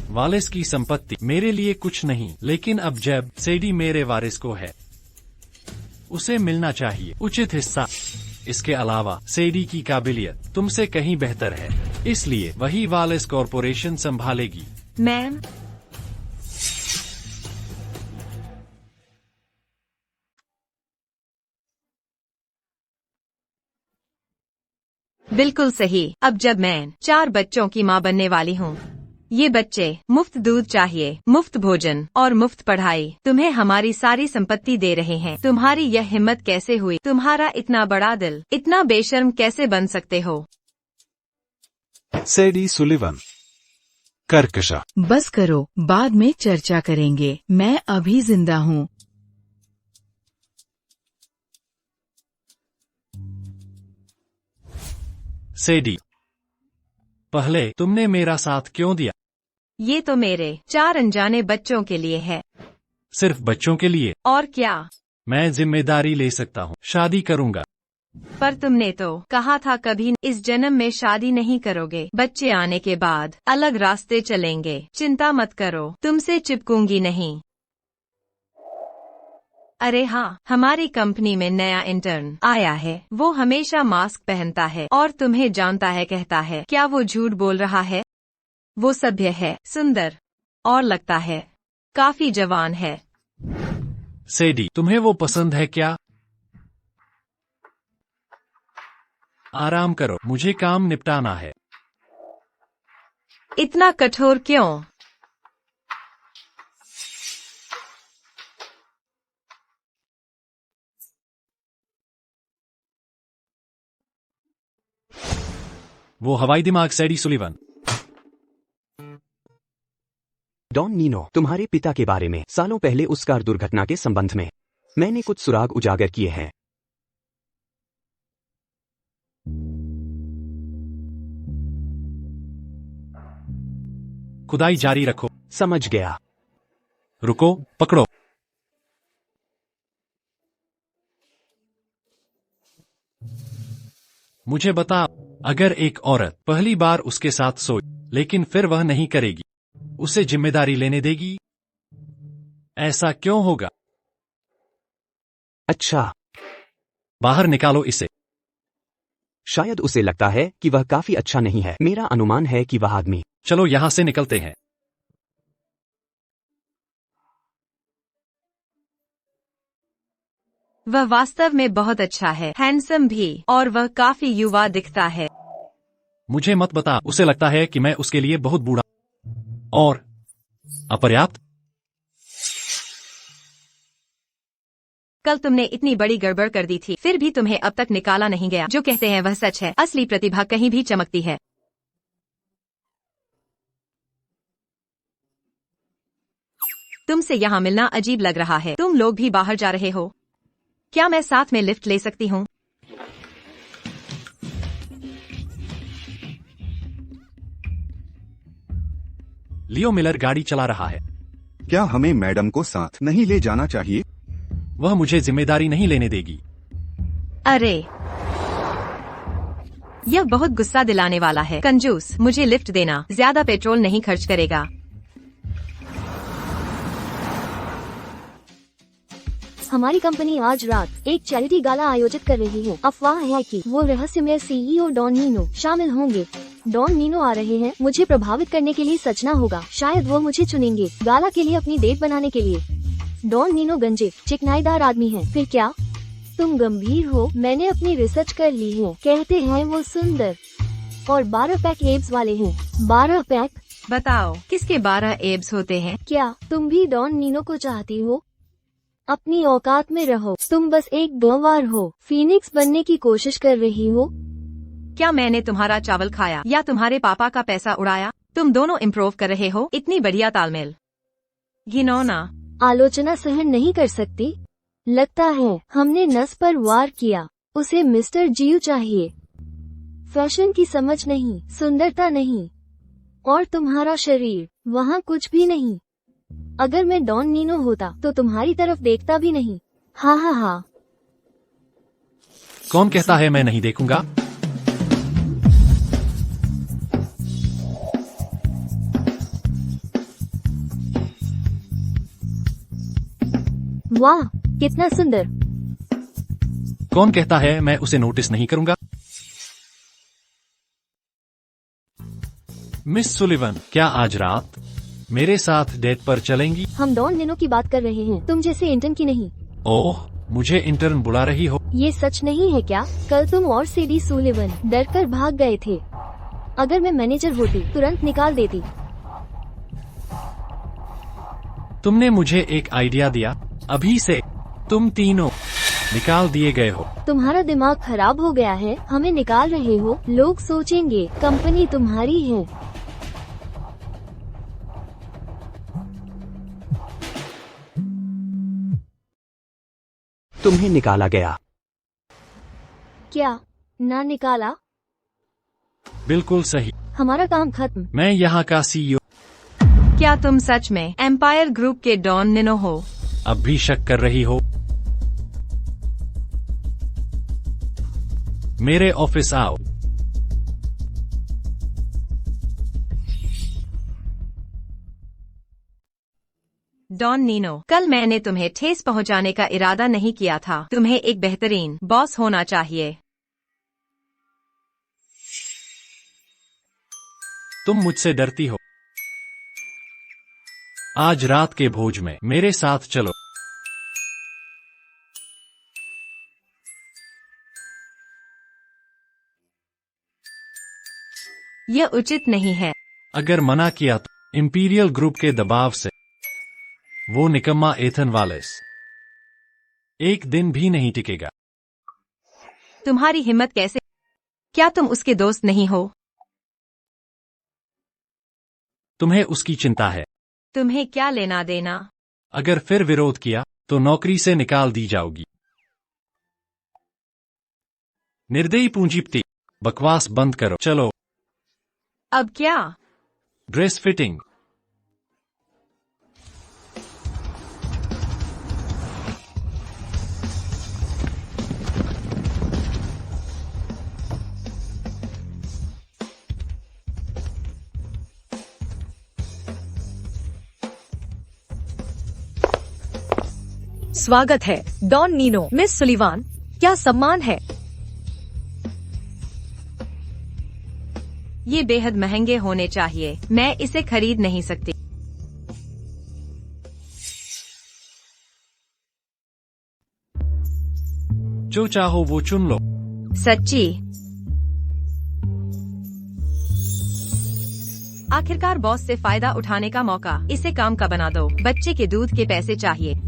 वालिस की संपत्ति मेरे लिए कुछ नहीं, लेकिन अब जब सैडी मेरे वारिस को है, उसे मिलना चाहिए उचित हिस्सा। इसके अलावा सैडी की काबिलियत तुमसे कहीं बेहतर है, इसलिए वही वालिस कॉरपोरेशन संभालेगी। मैम, बिल्कुल सही। अब जब मैं 4 बच्चों की माँ बनने वाली हूँ, ये बच्चे मुफ्त दूध चाहिए, मुफ्त भोजन और मुफ्त पढ़ाई। तुम्हें हमारी सारी संपत्ति दे रहे हैं। तुम्हारी यह हिम्मत कैसे हुई? तुम्हारा इतना बड़ा दिल, इतना बेशर्म कैसे बन सकते हो? सैडी सुलिवन, कर्कशा। बस करो, बाद में चर्चा करेंगे। मैं अभी जिंदा हूँ। सैडी, पहले तुमने मेरा साथ क्यों दिया? ये तो मेरे 4 अनजाने बच्चों के लिए है। सिर्फ बच्चों के लिए? और क्या? मैं जिम्मेदारी ले सकता हूँ, शादी करूँगा। पर तुमने तो कहा था कभी इस जन्म में शादी नहीं करोगे। बच्चे आने के बाद अलग रास्ते चलेंगे। चिंता मत करो, तुमसे चिपकूंगी नहीं। अरे हाँ, हमारी कंपनी में नया इंटर्न आया है। वो हमेशा मास्क पहनता है और तुम्हें जानता है कहता है। क्या वो झूठ बोल रहा है? वो सभ्य है, सुंदर और लगता है काफी जवान है। सैडी, तुम्हें वो पसंद है क्या? आराम करो, मुझे काम निपटाना है। इतना कठोर क्यों? वो हवाई दिमाग सैडी सुलिवन। डॉन नीनो, तुम्हारे पिता के बारे में सालों पहले उस कार दुर्घटना के संबंध में मैंने कुछ सुराग उजागर किए हैं। खुदाई जारी रखो। समझ गया। रुको, पकड़ो। मुझे बता, अगर एक औरत पहली बार उसके साथ सोई लेकिन फिर वह नहीं करेगी, उसे जिम्मेदारी लेने देगी? ऐसा क्यों होगा? अच्छा, बाहर निकालो इसे। शायद उसे लगता है कि वह काफी अच्छा नहीं है। मेरा अनुमान है कि वह आदमी। चलो यहां से निकलते हैं। वह वास्तव में बहुत अच्छा है, हैंडसम भी, और वह काफी युवा दिखता है। मुझे मत बता, उसे लगता है कि मैं उसके लिए बहुत बूढ़ा और अपर्याप्त। कल तुमने इतनी बड़ी गड़बड़ कर दी थी, फिर भी तुम्हें अब तक निकाला नहीं गया। जो कहते हैं वह सच है, असली प्रतिभा कहीं भी चमकती है। तुमसे यहाँ मिलना अजीब लग रहा है। तुम लोग भी बाहर जा रहे हो? क्या मैं साथ में लिफ्ट ले सकती हूँ? लियो मिलर गाड़ी चला रहा है। क्या हमें मैडम को साथ नहीं ले जाना चाहिए? वह मुझे जिम्मेदारी नहीं लेने देगी। अरे, यह बहुत गुस्सा दिलाने वाला है। कंजूस, मुझे लिफ्ट देना ज्यादा पेट्रोल नहीं खर्च करेगा। हमारी कंपनी आज रात एक चैरिटी गाला आयोजित कर रही है। अफवाह है कि वो रहस्यमय सीईओ डॉन नीनो शामिल होंगे। डॉन नीनो आ रहे हैं। मुझे प्रभावित करने के लिए सचना होगा। शायद वो मुझे चुनेंगे गाला के लिए अपनी डेट बनाने के लिए। डॉन नीनो गंजे चिकनाईदार आदमी है। फिर क्या तुम गंभीर हो? मैंने अपनी रिसर्च कर ली है। कहते हैं वो सुंदर और 12 पैक एब्स वाले हैं। 12 पैक? बताओ, किसके 12 एब्स होते हैं? क्या तुम भी डॉन नीनो को चाहती हो? अपनी औकात में रहो। तुम बस एक गंवार हो। फीनिक्स बनने की कोशिश कर रही हो। क्या मैंने तुम्हारा चावल खाया या तुम्हारे पापा का पैसा उड़ाया? तुम दोनों इम्प्रूव कर रहे हो। इतनी बढ़िया तालमेल। घिनौना। आलोचना सहन नहीं कर सकती। लगता है हमने नस पर वार किया। उसे मिस्टर जीव चाहिए। फैशन की समझ नहीं, सुंदरता नहीं, और तुम्हारा शरीर वहाँ कुछ भी नहीं। अगर मैं डॉन नीनो होता तो तुम्हारी तरफ देखता भी नहीं। हाँ हाँ हाँ। कौन कहता है मैं नहीं देखूंगा? वाह, कितना सुंदर। कौन कहता है मैं उसे नोटिस नहीं करूंगा? मिस सुलिवन, क्या आज रात मेरे साथ डेट पर चलेंगी? हम डॉन नीनो की बात कर रहे हैं, तुम जैसे इंटर्न की नहीं। ओह, मुझे इंटर्न बुला रही हो? ये सच नहीं है क्या? कल तुम और सैडी सुलिवन डरकर भाग गए थे। अगर मैं मैनेजर होती तुरंत निकाल देती। तुमने मुझे एक आइडिया दिया। अभी से तुम तीनों निकाल दिए गए हो। तुम्हारा दिमाग खराब हो गया है। हमें निकाल रहे हो। लोग सोचेंगे कंपनी तुम्हारी है। तुम्हें निकाला गया। क्या ना निकाला? बिल्कुल सही। हमारा काम खत्म। मैं यहाँ का सीईओ। क्या तुम सच में एम्पायर ग्रुप के डॉन नीनो हो? अब भी शक कर रही हो? मेरे ऑफिस आओ। डॉन नीनो, कल मैंने तुम्हें ठेस पहुंचाने का इरादा नहीं किया था। तुम्हें एक बेहतरीन बॉस होना चाहिए। तुम मुझसे डरती हो। आज रात के भोज में मेरे साथ चलो। यह उचित नहीं है। अगर मना किया तो इंपीरियल ग्रुप के दबाव से वो निकम्मा एथन वालेस एक दिन भी नहीं टिकेगा। तुम्हारी हिम्मत कैसे? क्या तुम उसके दोस्त नहीं हो? तुम्हें उसकी चिंता है। तुम्हें क्या लेना देना? अगर फिर विरोध किया तो नौकरी से निकाल दी जाओगी। निर्दयी पूंजीपति, बकवास बंद करो। चलो। अब क्या? Dress fitting. स्वागत है डॉन नीनो। मिस सुलिवान, क्या सम्मान है? ये बेहद महंगे होने चाहिए, मैं इसे खरीद नहीं सकती। जो चाहो वो चुन लो। सच्ची? आखिरकार बॉस से फायदा उठाने का मौका। इसे काम का बना दो। बच्चे के दूध के पैसे चाहिए।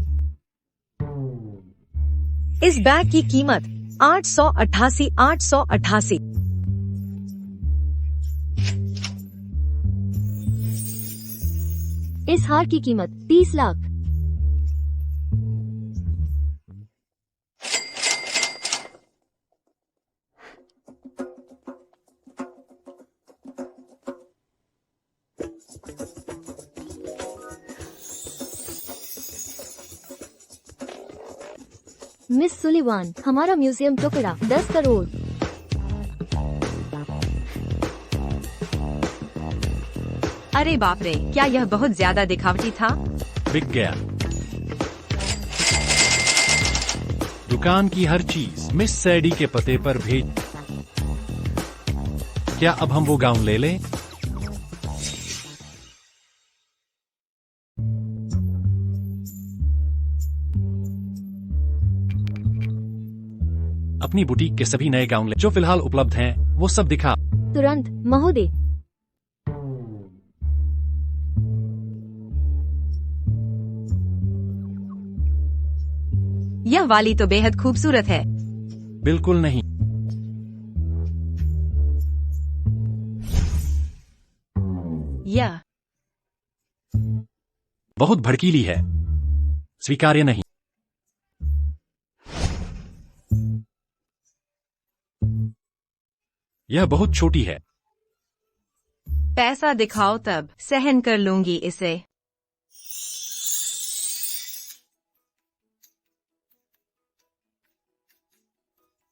इस बैग की कीमत 888। इस हार की कीमत 30 लाख। मिस सुलिवान, हमारा म्यूजियम टुकड़ा 10 करोड़। अरे बाप रे, क्या यह बहुत ज्यादा दिखावटी था? बिक गया। दुकान की हर चीज मिस सैडी के पते पर भेज। क्या अब हम वो गाउन ले लें? अपनी बुटीक के सभी नए गाउन ले जो फिलहाल उपलब्ध हैं, वो सब दिखा। तुरंत महोदय। यह वाली तो बेहद खूबसूरत है। बिल्कुल नहीं। यह बहुत भड़कीली है, स्वीकार्य नहीं। यह बहुत छोटी है। पैसा दिखाओ तब सहन कर लूंगी इसे।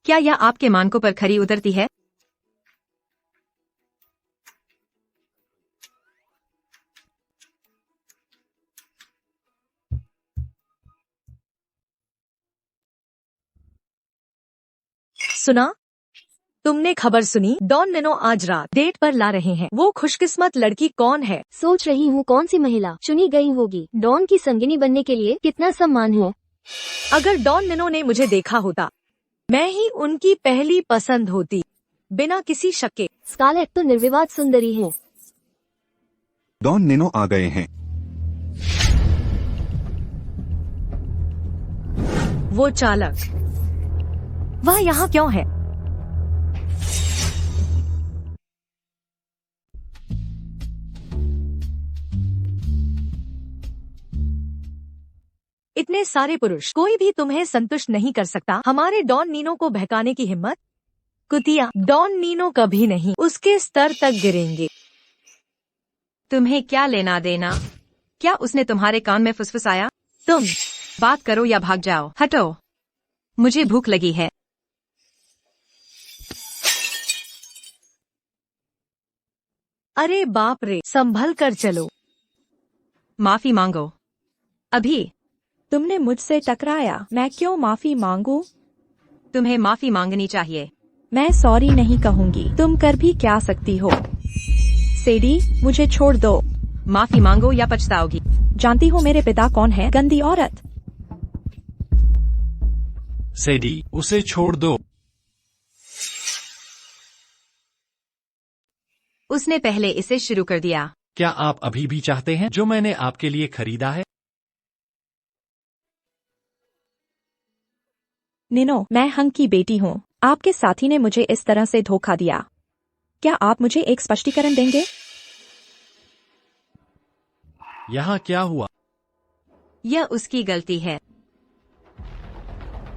क्या यह आपके मानकों पर खरी उतरती है? सुना? तुमने खबर सुनी? डॉन निनो आज रात डेट पर ला रहे हैं। वो खुशकिस्मत लड़की कौन है? सोच रही हूँ कौन सी महिला चुनी गई होगी। डॉन की संगिनी बनने के लिए कितना सम्मान है। अगर डॉन निनो ने मुझे देखा होता, मैं ही उनकी पहली पसंद होती, बिना किसी शक के। स्कारलेट तो निर्विवाद सुंदरी है। डॉन निनो आ गए हैं। वो चालक, वह यहाँ क्यों है? इतने सारे पुरुष, कोई भी तुम्हें संतुष्ट नहीं कर सकता। हमारे डॉन नीनो को बहकाने की हिम्मत? कुतिया, डॉन नीनो कभी नहीं उसके स्तर तक गिरेंगे। तुम्हें क्या लेना देना? क्या उसने तुम्हारे कान में फुसफुसाया? तुम बात करो या भाग जाओ। हटो, मुझे भूख लगी है। अरे बाप रे, संभल कर चलो। माफी मांगो। अभी तुमने मुझसे टकराया, मैं क्यों माफी मांगू? तुम्हें माफी मांगनी चाहिए। मैं सॉरी नहीं कहूँगी। तुम कर भी क्या सकती हो? सेडी, मुझे छोड़ दो। माफी मांगो या पछताओगी। जानती हो मेरे पिता कौन है? गंदी औरत। सेडी, उसे छोड़ दो। उसने पहले इसे शुरू कर दिया। क्या आप अभी भी चाहते हैं जो मैंने आपके लिए खरीदा है? निनो, मैं हंग की बेटी हूँ। आपके साथी ने मुझे इस तरह से धोखा दिया। क्या आप मुझे एक स्पष्टीकरण देंगे? यहाँ क्या हुआ? यह उसकी गलती है।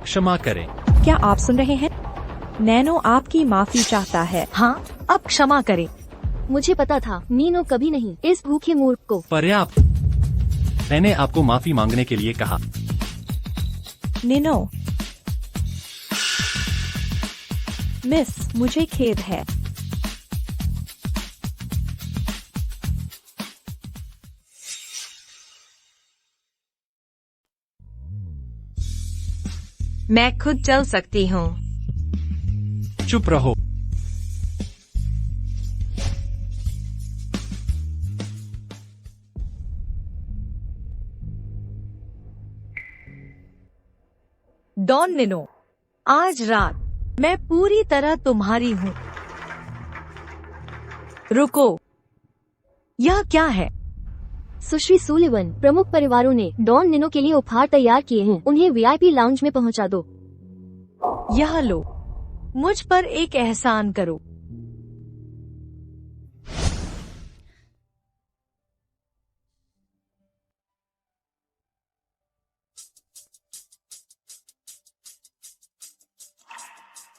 क्षमा करें। क्या आप सुन रहे हैं? नैनो आपकी माफी चाहता है। हाँ, अब क्षमा करें। मुझे पता था, नीनो कभी नहीं इस भूखे मूर्ख को। पर्याप्त। मैंने आपको माफी मांगने के लिए कहा। निनो, मिस, मुझे खेद है। मैं खुद चल सकती हूँ। चुप रहो। डॉन निनो, आज रात मैं पूरी तरह तुम्हारी हूँ। रुको, यह क्या है? सुश्री सुलिवन, प्रमुख परिवारों ने डॉन निनो के लिए उपहार तैयार किए हैं। उन्हें वीआईपी लाउंज में पहुंचा दो। यह लो, मुझ पर एक एहसान करो।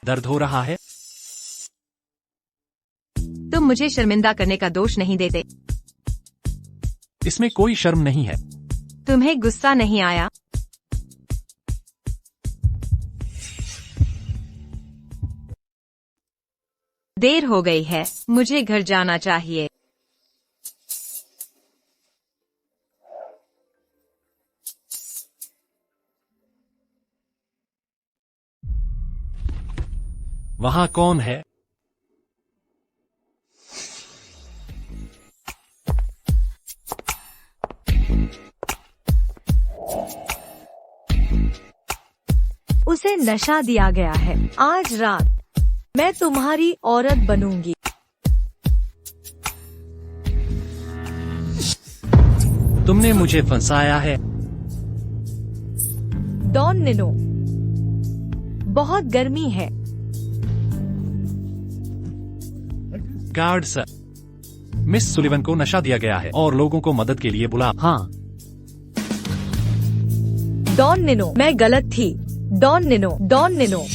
दर्द हो रहा है? तुम मुझे शर्मिंदा करने का दोष नहीं देते। इसमें कोई शर्म नहीं है। तुम्हें गुस्सा नहीं आया? देर हो गई है, मुझे घर जाना चाहिए। वहाँ कौन है? उसे नशा दिया गया है। आज रात मैं तुम्हारी औरत बनूंगी। तुमने मुझे फंसाया है। डॉन निनो, बहुत गर्मी है। गार्ड सर, मिस सुलिवन को नशा दिया गया है और लोगों को मदद के लिए बुला। हाँ, डॉन निनो, मैं गलत थी। डॉन निनो, डॉन निनो।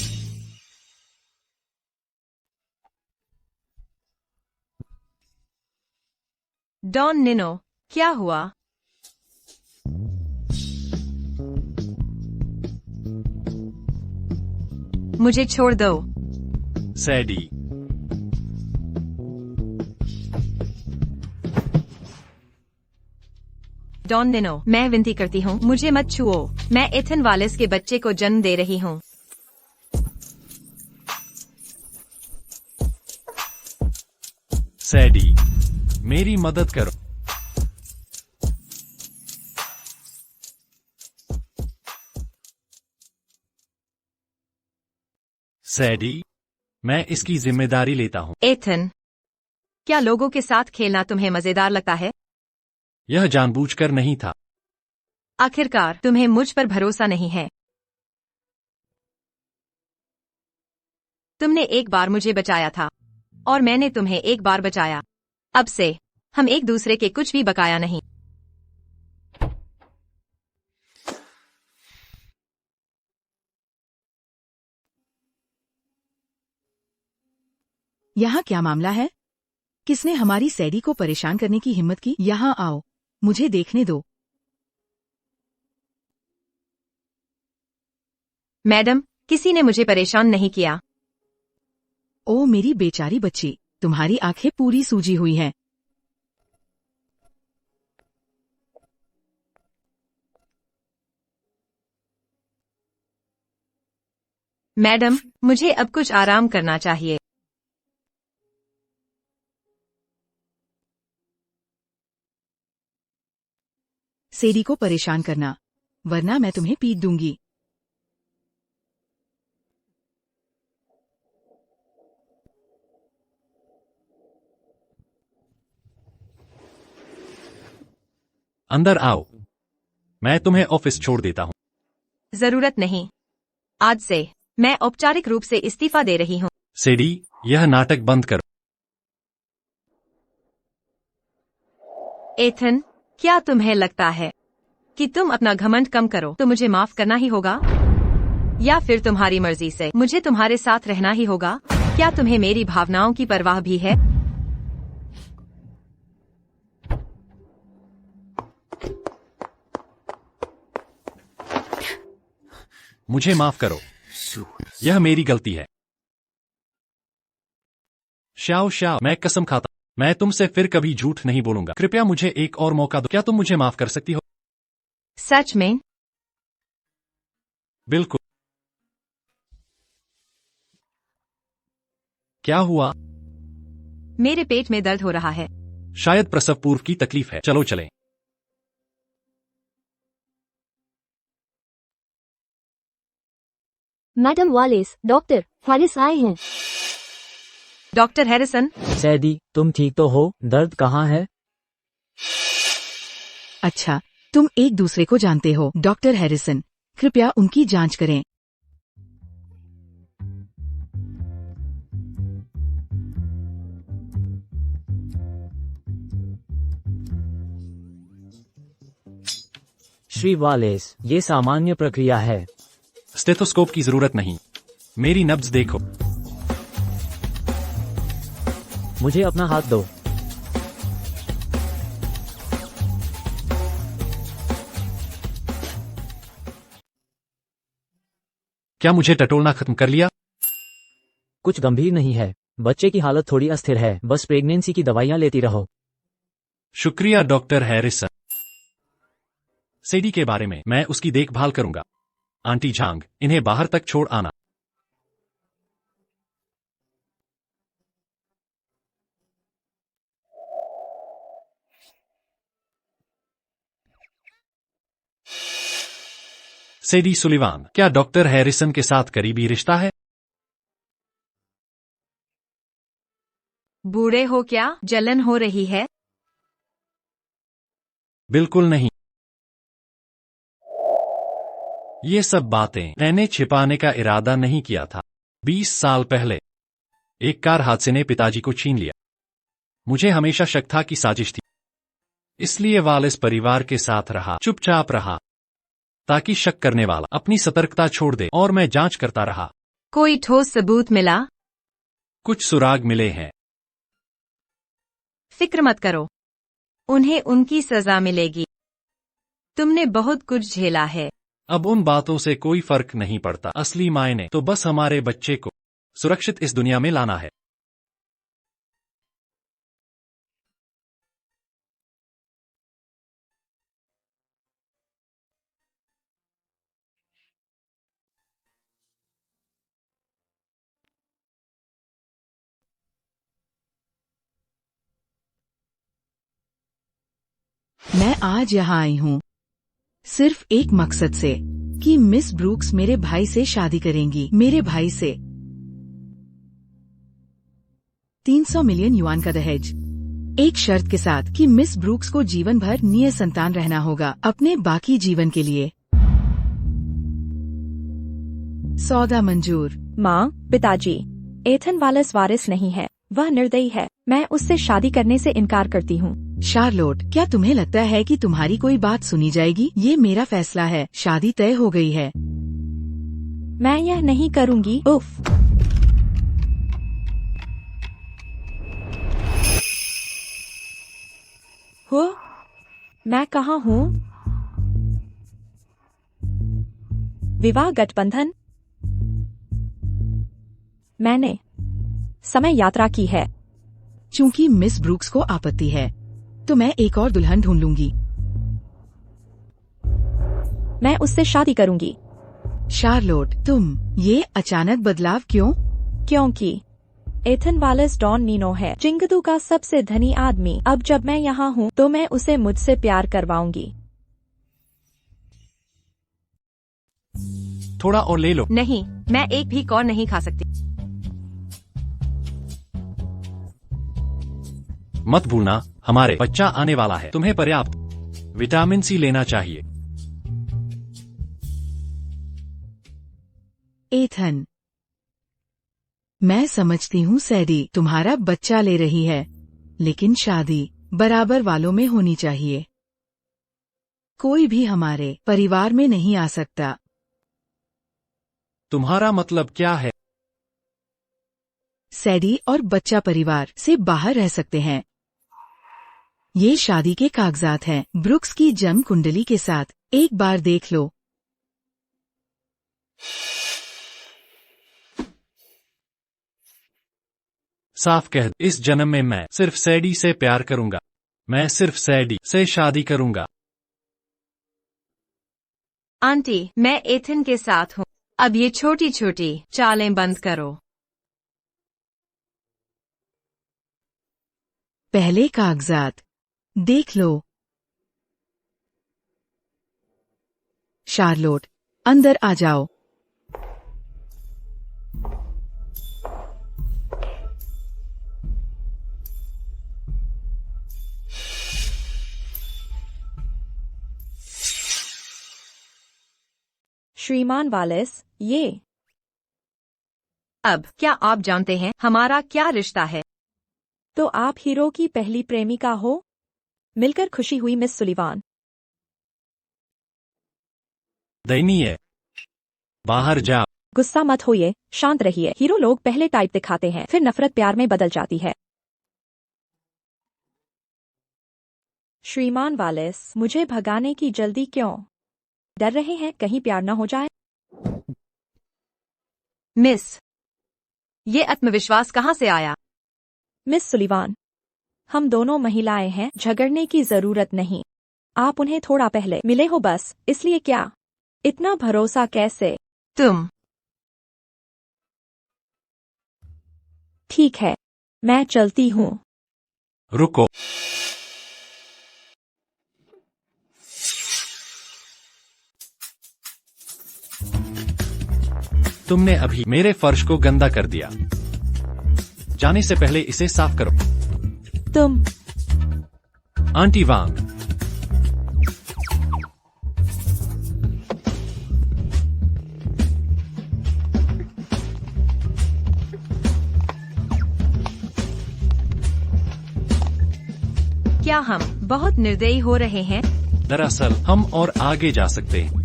डॉन निनो, क्या हुआ? मुझे छोड़ दो। सैडी, डॉन निनो, मैं विनती करती हूँ, मुझे मत छुओ। मैं एथन वालिस के बच्चे को जन्म दे रही हूँ। सैडी, मेरी मदद करो। सैडी, मैं इसकी जिम्मेदारी लेता हूँ। एथन, क्या लोगों के साथ खेलना तुम्हें मजेदार लगता है? यह जानबूझकर नहीं था। आखिरकार तुम्हें मुझ पर भरोसा नहीं है। तुमने एक बार मुझे बचाया था और मैंने तुम्हें एक बार बचाया। अब से हम एक दूसरे के कुछ भी बकाया नहीं। यहाँ क्या मामला है? किसने हमारी सैडी को परेशान करने की हिम्मत की? यहाँ आओ, मुझे देखने दो। मैडम, किसी ने मुझे परेशान नहीं किया। ओ मेरी बेचारी बच्ची, तुम्हारी आंखें पूरी सूजी हुई हैं। मैडम, मुझे अब कुछ आराम करना चाहिए। सैडी को परेशान करना, वरना मैं तुम्हें पीट दूंगी। अंदर आओ, मैं तुम्हें ऑफिस छोड़ देता हूँ। जरूरत नहीं। आज से मैं औपचारिक रूप से इस्तीफा दे रही हूँ। सैडी, यह नाटक बंद करो। एथन, क्या तुम्हें लगता है कि तुम अपना घमंड कम करो तो मुझे माफ करना ही होगा, या फिर तुम्हारी मर्जी से मुझे तुम्हारे साथ रहना ही होगा? क्या तुम्हें मेरी भावनाओं की परवाह भी है? मुझे माफ करो, यह मेरी गलती है। श्याओ श्याओ, मैं कसम खाता, मैं तुमसे फिर कभी झूठ नहीं बोलूंगा। कृपया मुझे एक और मौका दो। क्या तुम मुझे माफ कर सकती हो? सच में? बिल्कुल। क्या हुआ? मेरे पेट में दर्द हो रहा है। शायद प्रसव पूर्व की तकलीफ है। चलो चलें। मैडम वालेस, डॉक्टर हैरिस आए हैं। डॉक्टर हैरिसन, सैडी, तुम ठीक तो हो? दर्द कहाँ है? अच्छा, तुम एक दूसरे को जानते हो। डॉक्टर हैरिसन, कृपया उनकी जांच करें। श्री वालेस, ये सामान्य प्रक्रिया है। स्टेथोस्कोप की जरूरत नहीं। मेरी नब्ज देखो। मुझे अपना हाथ दो। क्या मुझे टटोलना खत्म कर लिया? कुछ गंभीर नहीं है। बच्चे की हालत थोड़ी अस्थिर है, बस प्रेगनेंसी की दवाइयां लेती रहो। शुक्रिया डॉक्टर हैरिसन। सेडी के बारे में मैं उसकी देखभाल करूंगा। आंटी झांग, इन्हें बाहर तक छोड़ आना। सेडी सुलिवान, क्या डॉक्टर हैरिसन के साथ करीबी रिश्ता है? बूढ़े हो क्या? जलन हो रही है? बिल्कुल नहीं। ये सब बातें मैंने छिपाने का इरादा नहीं किया था। 20 साल पहले एक कार हादसे ने पिताजी को छीन लिया। मुझे हमेशा शक था कि साजिश थी, इसलिए वालेस परिवार के साथ रहा, चुपचाप रहा, ताकि शक करने वाला अपनी सतर्कता छोड़ दे, और मैं जांच करता रहा। कोई ठोस सबूत मिला? कुछ सुराग मिले हैं। फिक्र मत करो, उन्हें उनकी सजा मिलेगी। तुमने बहुत कुछ झेला है। अब उन बातों से कोई फर्क नहीं पड़ता। असली मायने तो बस हमारे बच्चे को सुरक्षित इस दुनिया में लाना है। मैं आज यहाँ आई हूँ सिर्फ एक मकसद से, कि मिस ब्रूक्स मेरे भाई से शादी करेंगी। मेरे भाई से 300 मिलियन युआन का दहेज, एक शर्त के साथ कि मिस ब्रूक्स को जीवन भर निसंतान रहना होगा, अपने बाकी जीवन के लिए। सौदा मंजूर। माँ, पिताजी, एथन वालेस वारिस नहीं है, वह निर्दयी है। मैं उससे शादी करने से इनकार करती हूँ। शार्लोट, क्या तुम्हें लगता है कि तुम्हारी कोई बात सुनी जाएगी? ये मेरा फैसला है। शादी तय हो गई है। मैं यह नहीं करूँगी। उफ। हो, मैं कहाँ हूँ? विवाह गठबंधन? मैंने समय यात्रा की है। चूंकि मिस ब्रूक्स को आपत्ति है, तो मैं एक और दुल्हन ढूंढ लूंगी। मैं उससे शादी करूंगी। शार्लोट, तुम ये अचानक बदलाव क्यों? क्योंकि एथन वालेस डॉन नीनो है, चिंगदू का सबसे धनी आदमी। अब जब मैं यहाँ हूँ तो मैं उसे मुझसे प्यार करवाऊंगी। थोड़ा और ले लो। नहीं, मैं एक भी कॉर्न नहीं खा सकती। मत भूलना, हमारे बच्चा आने वाला है। तुम्हें पर्याप्त विटामिन सी लेना चाहिए। एथन, मैं समझती हूँ सैडी तुम्हारा बच्चा ले रही है, लेकिन शादी बराबर वालों में होनी चाहिए। कोई भी हमारे परिवार में नहीं आ सकता। तुम्हारा मतलब क्या है? सैडी और बच्चा परिवार से बाहर रह सकते हैं। ये शादी के कागजात हैं, ब्रुक्स की जन्म कुंडली के साथ। एक बार देख लो। साफ कह, इस जन्म में मैं सिर्फ सैडी से प्यार करूंगा। मैं सिर्फ सैडी से शादी करूंगा। आंटी, मैं एथन के साथ हूँ। अब ये छोटी छोटी चालें बंद करो। पहले कागजात देख लो। शार्लोट, अंदर आ जाओ। श्रीमान वालेस, ये। अब क्या आप जानते हैं हमारा क्या रिश्ता है? तो आप हीरो की पहली प्रेमिका हो? मिलकर खुशी हुई मिस सुलिवान। दयनीय, बाहर जा। गुस्सा मत होइए, शांत रहिए। हीरो लोग पहले टाइप दिखाते हैं, फिर नफरत प्यार में बदल जाती है। श्रीमान वालेस, मुझे भगाने की जल्दी क्यों? डर रहे हैं कहीं प्यार न हो जाए? मिस, ये आत्मविश्वास कहाँ से आया? मिस सुलिवान, हम दोनों महिलाएं हैं, झगड़ने की जरूरत नहीं। आप उन्हें थोड़ा पहले मिले हो बस, इसलिए क्या इतना भरोसा कैसे? तुम। ठीक है, मैं चलती हूँ। रुको। तुमने अभी मेरे फर्श को गंदा कर दिया। जाने से पहले इसे साफ करो। तुम। आंटी वांग, क्या हम बहुत निर्दयी हो रहे हैं? दरअसल हम और आगे जा सकते हैं।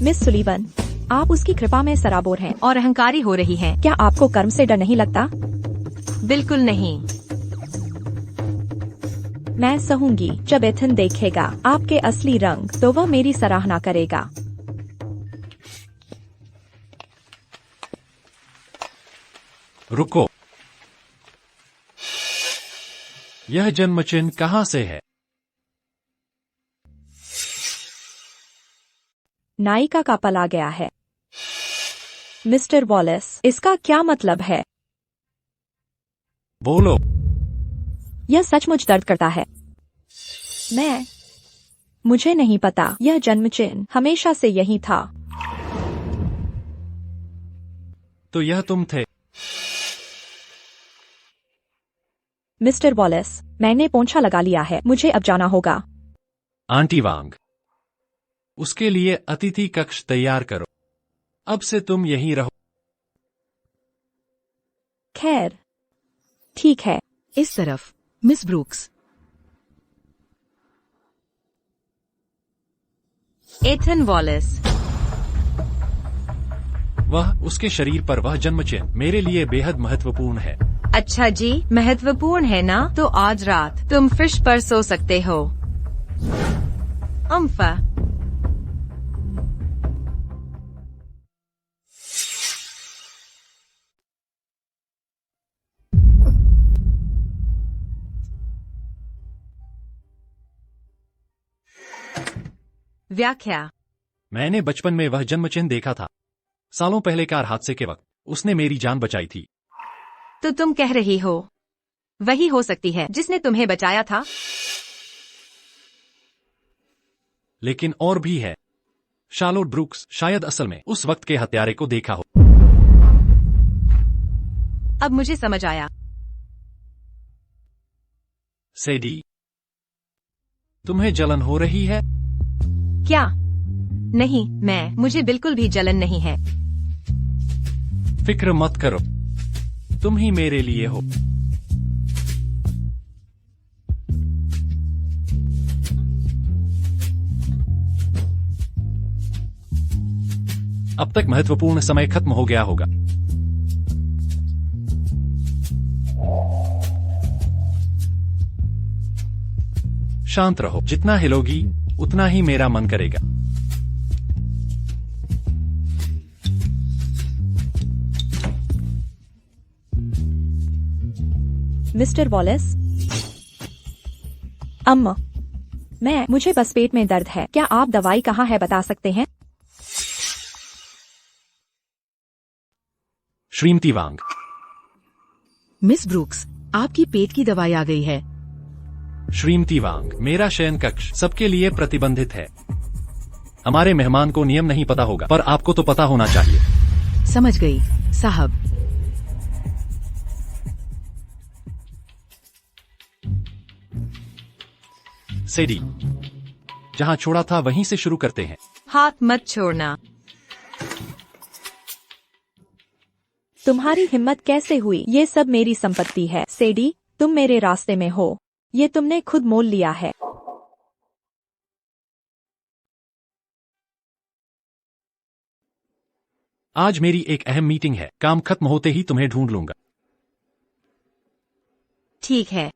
मिस सुलिवन, आप उसकी कृपा में सराबोर हैं और अहंकारी हो रही हैं। क्या आपको कर्म से डर नहीं लगता? बिल्कुल नहीं। मैं सहूंगी जब एथन देखेगा आपके असली रंग, तो वह मेरी सराहना करेगा। रुको, यह जन्म चिन्ह कहाँ से है? नायिका का पल आ गया है। मिस्टर वॉलेस, इसका क्या मतलब है? बोलो। यह सचमुच दर्द करता है। मुझे नहीं पता। यह जन्म चिन्ह हमेशा से यही था। तो यह तुम थे? मिस्टर वॉलेस, मैंने पोंछा लगा लिया है, मुझे अब जाना होगा। आंटी वांग, उसके लिए अतिथि कक्ष तैयार करो। अब से तुम यहीं रहो। खैर, ठीक है। इस तरफ, मिस ब्रुक्स। Ethan Wallace. वह उसके शरीर पर वह जन्म चिन्ह मेरे लिए बेहद महत्वपूर्ण है। अच्छा जी, महत्वपूर्ण है ना? तो आज रात तुम फिश पर सो सकते हो। अम्फा। व्याख्या। मैंने बचपन में वह जन्म चिन्ह देखा था। सालों पहले कार हादसे के वक्त उसने मेरी जान बचाई थी। तो तुम कह रही हो वही हो सकती है जिसने तुम्हें बचाया था? लेकिन और भी है। शार्लोट ब्रुक्स शायद असल में उस वक्त के हत्यारे को देखा हो। अब मुझे समझ आया। सैडी, तुम्हें जलन हो रही है? क्या? नहीं, मुझे बिल्कुल भी जलन नहीं है। फिक्र मत करो। तुम ही मेरे लिए हो। अब तक महत्वपूर्ण समय खत्म हो गया होगा। शांत रहो, जितना हिलोगी उतना ही मेरा मन करेगा। मिस्टर वॉलेस, अम्मा, मुझे बस पेट में दर्द है। क्या आप दवाई कहाँ है बता सकते हैं? श्रीमती वांग। मिस ब्रूक्स, आपकी पेट की दवाई आ गई है। श्रीमती वांग, मेरा शयन कक्ष सबके लिए प्रतिबंधित है। हमारे मेहमान को नियम नहीं पता होगा, पर आपको तो पता होना चाहिए। समझ गई साहब। सेडी, जहां छोड़ा था वहीं से शुरू करते हैं। हाथ मत छोड़ना। तुम्हारी हिम्मत कैसे हुई? ये सब मेरी संपत्ति है। सेडी, तुम मेरे रास्ते में हो। ये तुमने खुद मोल लिया है। आज मेरी एक अहम मीटिंग है। काम खत्म होते ही तुम्हें ढूंढ लूंगा। ठीक है।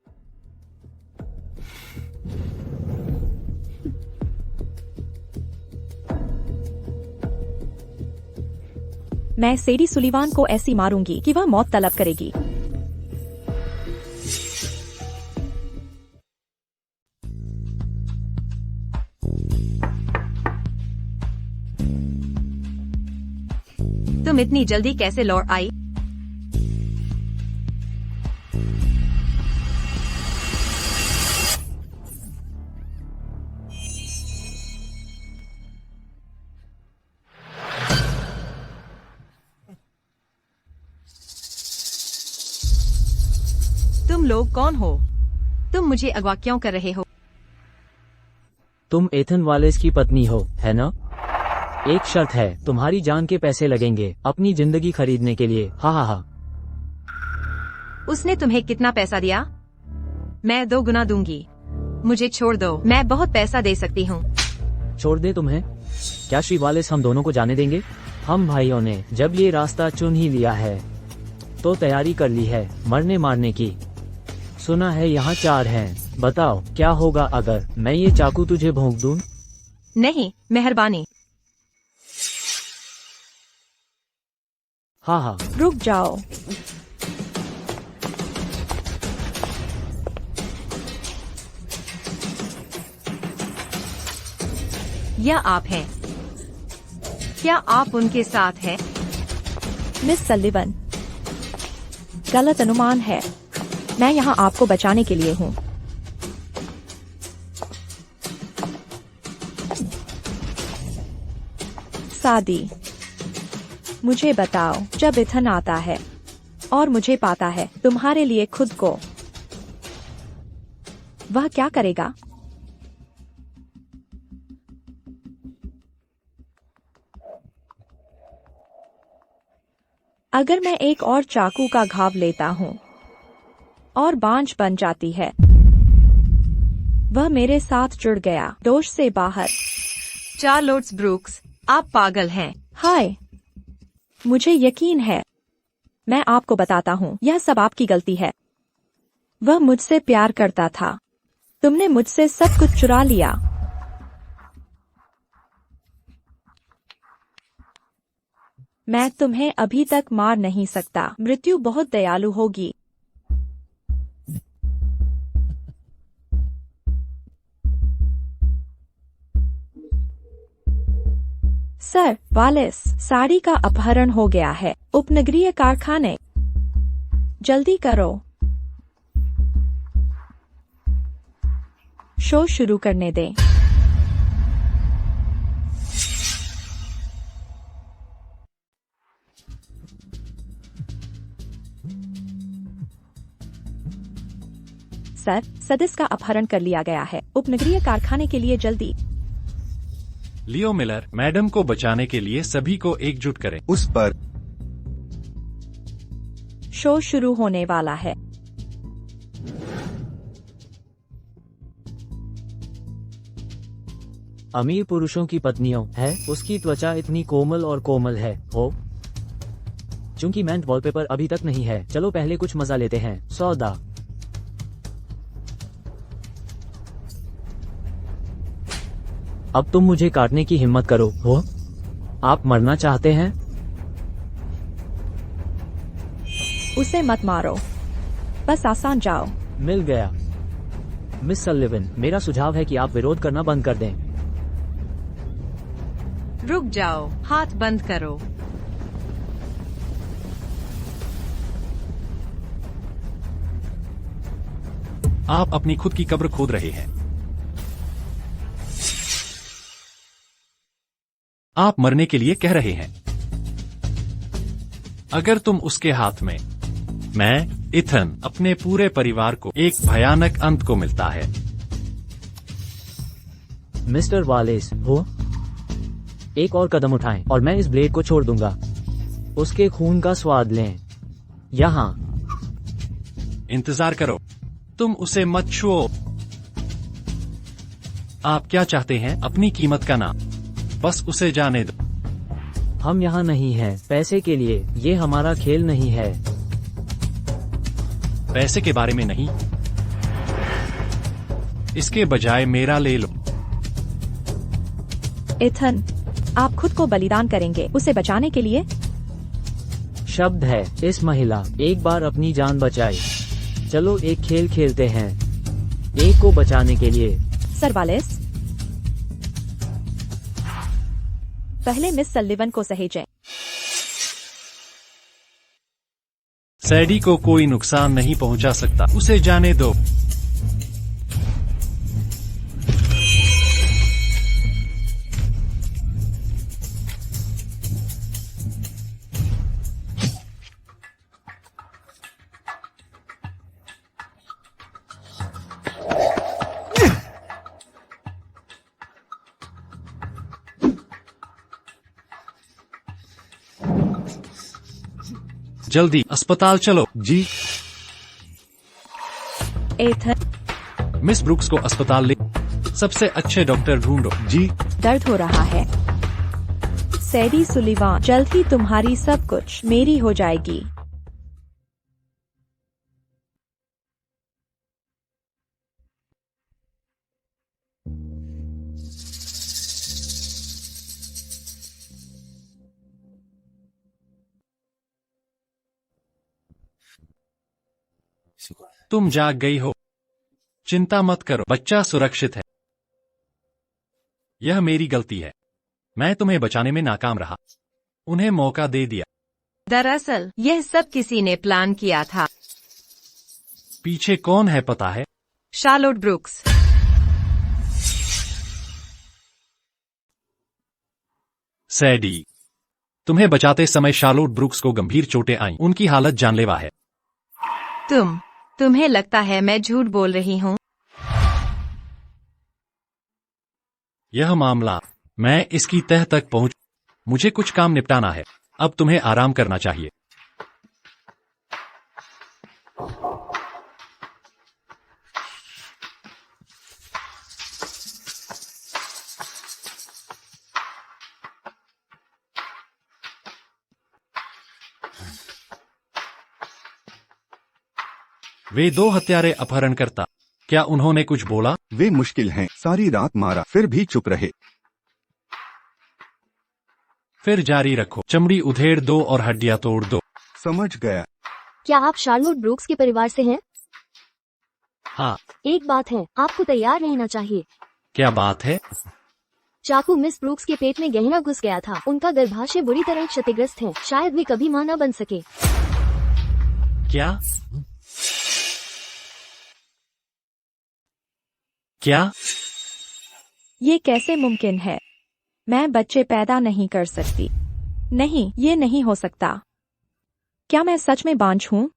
मैं सेडी सुलिवान को ऐसी मारूंगी कि वह मौत तलब करेगी। तुम इतनी जल्दी कैसे लौट आई? तुम लोग कौन हो? तुम मुझे अगवा क्यों कर रहे हो? तुम एथन वालेस की पत्नी हो, है ना? एक शर्त है, तुम्हारी जान के पैसे लगेंगे अपनी जिंदगी खरीदने के लिए। हा हा हा। उसने तुम्हें कितना पैसा दिया? मैं 2 गुना दूंगी। मुझे छोड़ दो, मैं बहुत पैसा दे सकती हूँ। छोड़ दे तुम्हें? क्या श्री वालेस हम दोनों को जाने देंगे? हम भाइयों ने जब ये रास्ता चुन ही लिया है तो तैयारी कर ली है मरने मारने की। सुना है यहाँ 4 हैं। बताओ क्या होगा अगर मैं ये चाकू तुझे भोंक दूं? नहीं, मेहरबानी। हाँ हाँ। रुक जाओ। यह आप हैं? क्या आप उनके साथ हैं? मिस सल्लिवन, गलत अनुमान है। मैं यहाँ आपको बचाने के लिए हूँ। शादी, मुझे बताओ, जब इथन आता है और मुझे पाता है तुम्हारे लिए खुद को, वह क्या करेगा? अगर मैं एक और चाकू का घाव लेता हूँ और बांझ बन जाती है, वह मेरे साथ जुड़ गया, दोष से बाहर। चार्लोट्स ब्रूक्स, आप पागल हैं। हाय, मुझे यकीन है। मैं आपको बताता हूँ, यह सब आपकी गलती है। वह मुझसे प्यार करता था। तुमने मुझसे सब कुछ चुरा लिया। मैं तुम्हें अभी तक मार नहीं सकता। मृत्यु बहुत दयालु होगी। सर वालेस, साड़ी का अपहरण हो गया है उपनगरीय कारखाने। जल्दी करो, शो शुरू करने दें। सर, सदस्य का अपहरण कर लिया गया है। उपनगरीय कारखाने के लिए जल्दी। लियो मिलर, मैडम को बचाने के लिए सभी को एकजुट करें। उस पर शो शुरू होने वाला है। अमीर पुरुषों की पत्नियों है उसकी त्वचा इतनी कोमल और कोमल है हो। चूंकि मैंट वॉलपेपर अभी तक नहीं है, चलो पहले कुछ मजा लेते हैं। सौदा। अब तुम मुझे काटने की हिम्मत करो हो। आप मरना चाहते हैं? उसे मत मारो, बस आसान जाओ। मिल गया। मिस सलिवन, मेरा सुझाव है कि आप विरोध करना बंद कर दें। रुक जाओ, हाथ बंद करो। आप अपनी खुद की कब्र खोद रहे हैं। आप मरने के लिए कह रहे हैं। अगर तुम उसके हाथ में, मैं इथन अपने पूरे परिवार को एक भयानक अंत को मिलता है। मिस्टर वालेस हो, एक और कदम उठाएं और मैं इस ब्लेड को छोड़ दूंगा। उसके खून का स्वाद लें। यहाँ इंतजार करो, तुम उसे मत छुओ। आप क्या चाहते हैं? अपनी कीमत का नाम, बस उसे जाने दो। हम यहाँ नहीं हैं पैसे के लिए, ये हमारा खेल नहीं है। पैसे के बारे में नहीं, इसके बजाय मेरा ले लो। इथन, आप खुद को बलिदान करेंगे उसे बचाने के लिए? शब्द है इस महिला एक बार अपनी जान बचाई। चलो एक खेल खेलते हैं, एक को बचाने के लिए। सर वालेस, पहले मिस सलिवन को सहेजें। सैडी को कोई नुकसान नहीं पहुंचा सकता, उसे जाने दो। जल्दी अस्पताल चलो। जी। इथन, मिस ब्रुक्स को अस्पताल ले, सबसे अच्छे डॉक्टर ढूंढो। जी। दर्द हो रहा है। सैडी सुलिवान, जल्द ही तुम्हारी सब कुछ मेरी हो जाएगी। तुम जाग गई हो, चिंता मत करो, बच्चा सुरक्षित है। यह मेरी गलती है, मैं तुम्हें बचाने में नाकाम रहा, उन्हें मौका दे दिया। दरअसल यह सब किसी ने प्लान किया था। पीछे कौन है पता है? Charlotte brooks. सैडी, तुम्हें बचाते समय शार्लोट ब्रुक्स को गंभीर चोटें आईं, उनकी हालत जानलेवा है। तुम्हें लगता है मैं झूठ बोल रही हूँ? यह मामला, मैं इसकी तह तक पहुंच, मुझे कुछ काम निपटाना है, अब तुम्हें आराम करना चाहिए। वे दो हत्यारे अपहरणकर्ता, क्या उन्होंने कुछ बोला? वे मुश्किल हैं, सारी रात मारा फिर भी चुप रहे। फिर जारी रखो, चमड़ी उधेड़ दो और हड्डियां तोड़ दो। समझ गया। क्या आप शार्लोट ब्रुक्स के परिवार से हैं? हाँ। एक बात है, आपको तैयार रहना चाहिए। क्या बात है? चाकू मिस ब्रुक्स के पेट में गहरा घुस गया था। उनका गर्भाशय बुरी तरह क्षतिग्रस्त है, शायद वे कभी मां न बन सके। क्या? क्या? ये कैसे मुमकिन है? मैं बच्चे पैदा नहीं कर सकती। नहीं, ये नहीं हो सकता। क्या मैं सच में बांझ हूँ?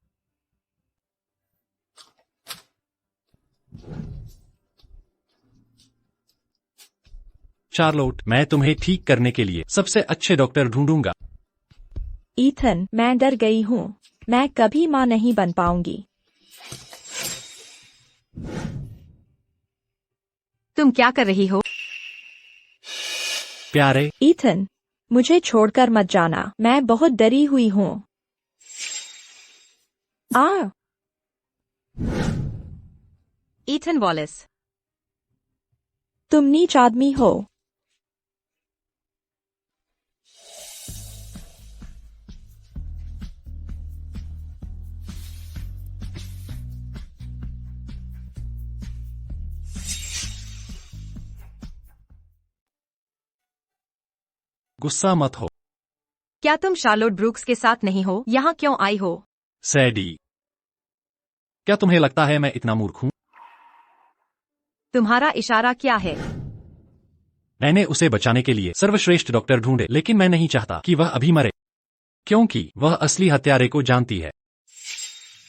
शार्लोट, मैं तुम्हें ठीक करने के लिए सबसे अच्छे डॉक्टर ढूंढूंगा। ईथन, मैं डर गई हूँ। मैं कभी माँ नहीं बन पाऊंगी। तुम क्या कर रही हो? प्यारे, ईथन, मुझे छोड़कर मत जाना, मैं बहुत डरी हुई हूँ। ईथन वॉलेस, तुम नीच आदमी हो। गुस्सा मत हो। क्या तुम शार्लोट ब्रूक्स के साथ नहीं हो? यहाँ क्यों आई हो? सैडी, क्या तुम्हें लगता है मैं इतना मूर्ख हूँ? तुम्हारा इशारा क्या है? मैंने उसे बचाने के लिए सर्वश्रेष्ठ डॉक्टर ढूंढे, लेकिन मैं नहीं चाहता कि वह अभी मरे, क्योंकि वह असली हत्यारे को जानती है।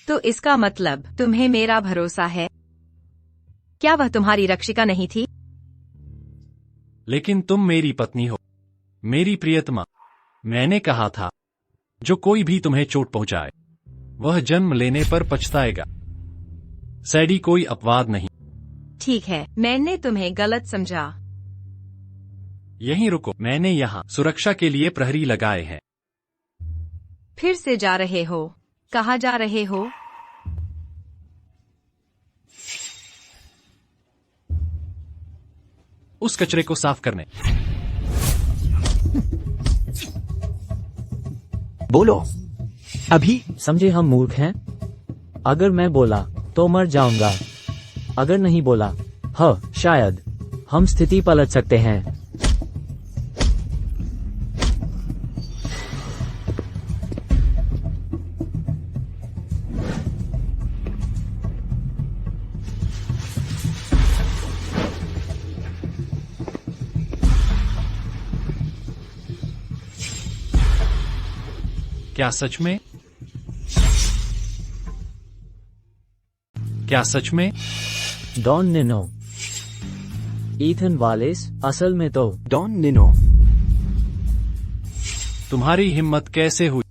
तो इसका मतलब तुम्हें मेरा भरोसा है? क्या वह तुम्हारी रक्षिका नहीं थी? लेकिन तुम मेरी पत्नी हो, मेरी प्रियतमा। मैंने कहा था, जो कोई भी तुम्हें चोट पहुंचाए, वह जन्म लेने पर पछताएगा। सैडी, कोई अपवाद नहीं। ठीक है, मैंने तुम्हें गलत समझा। यहीं रुको, मैंने यहाँ सुरक्षा के लिए प्रहरी लगाए हैं। फिर से जा रहे हो? कहाँ जा रहे हो? उस कचरे को साफ करने। बोलो अभी। समझे, हम मूर्ख हैं। अगर मैं बोला तो मर जाऊंगा, अगर नहीं बोला शायद हम स्थिति पलट सकते हैं। क्या सच में? क्या सच में? डॉन निनो, ईथन वालेस, असल में तो डॉन निनो। तुम्हारी हिम्मत कैसे हुई?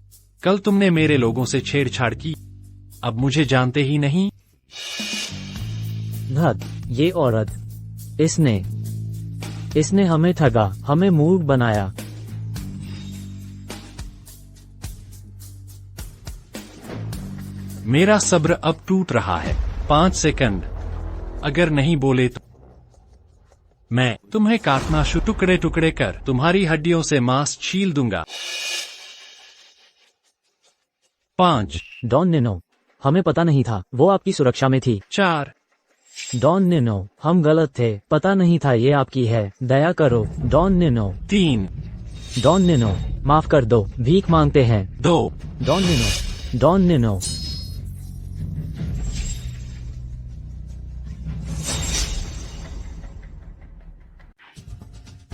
कल तुमने मेरे लोगों से छेड़छाड़ की, अब मुझे जानते ही नहीं। धत, ये औरत, इसने हमें ठगा, हमें मूर्ख बनाया। मेरा सब्र अब टूट रहा है। 5 सेकंड, अगर नहीं बोले तो मैं तुम्हें काटना टुकड़े टुकड़े कर तुम्हारी हड्डियों से मांस छील दूंगा। 5। डॉन निनो, हमें पता नहीं था वो आपकी सुरक्षा में थी। 4। डॉन निनो, हम गलत थे, पता नहीं था ये आपकी है, दया करो। डॉन निनो। 3। डॉन निनो, माफ कर दो, भीख मांगते हैं। 2। डॉन निनो, डॉन निनो।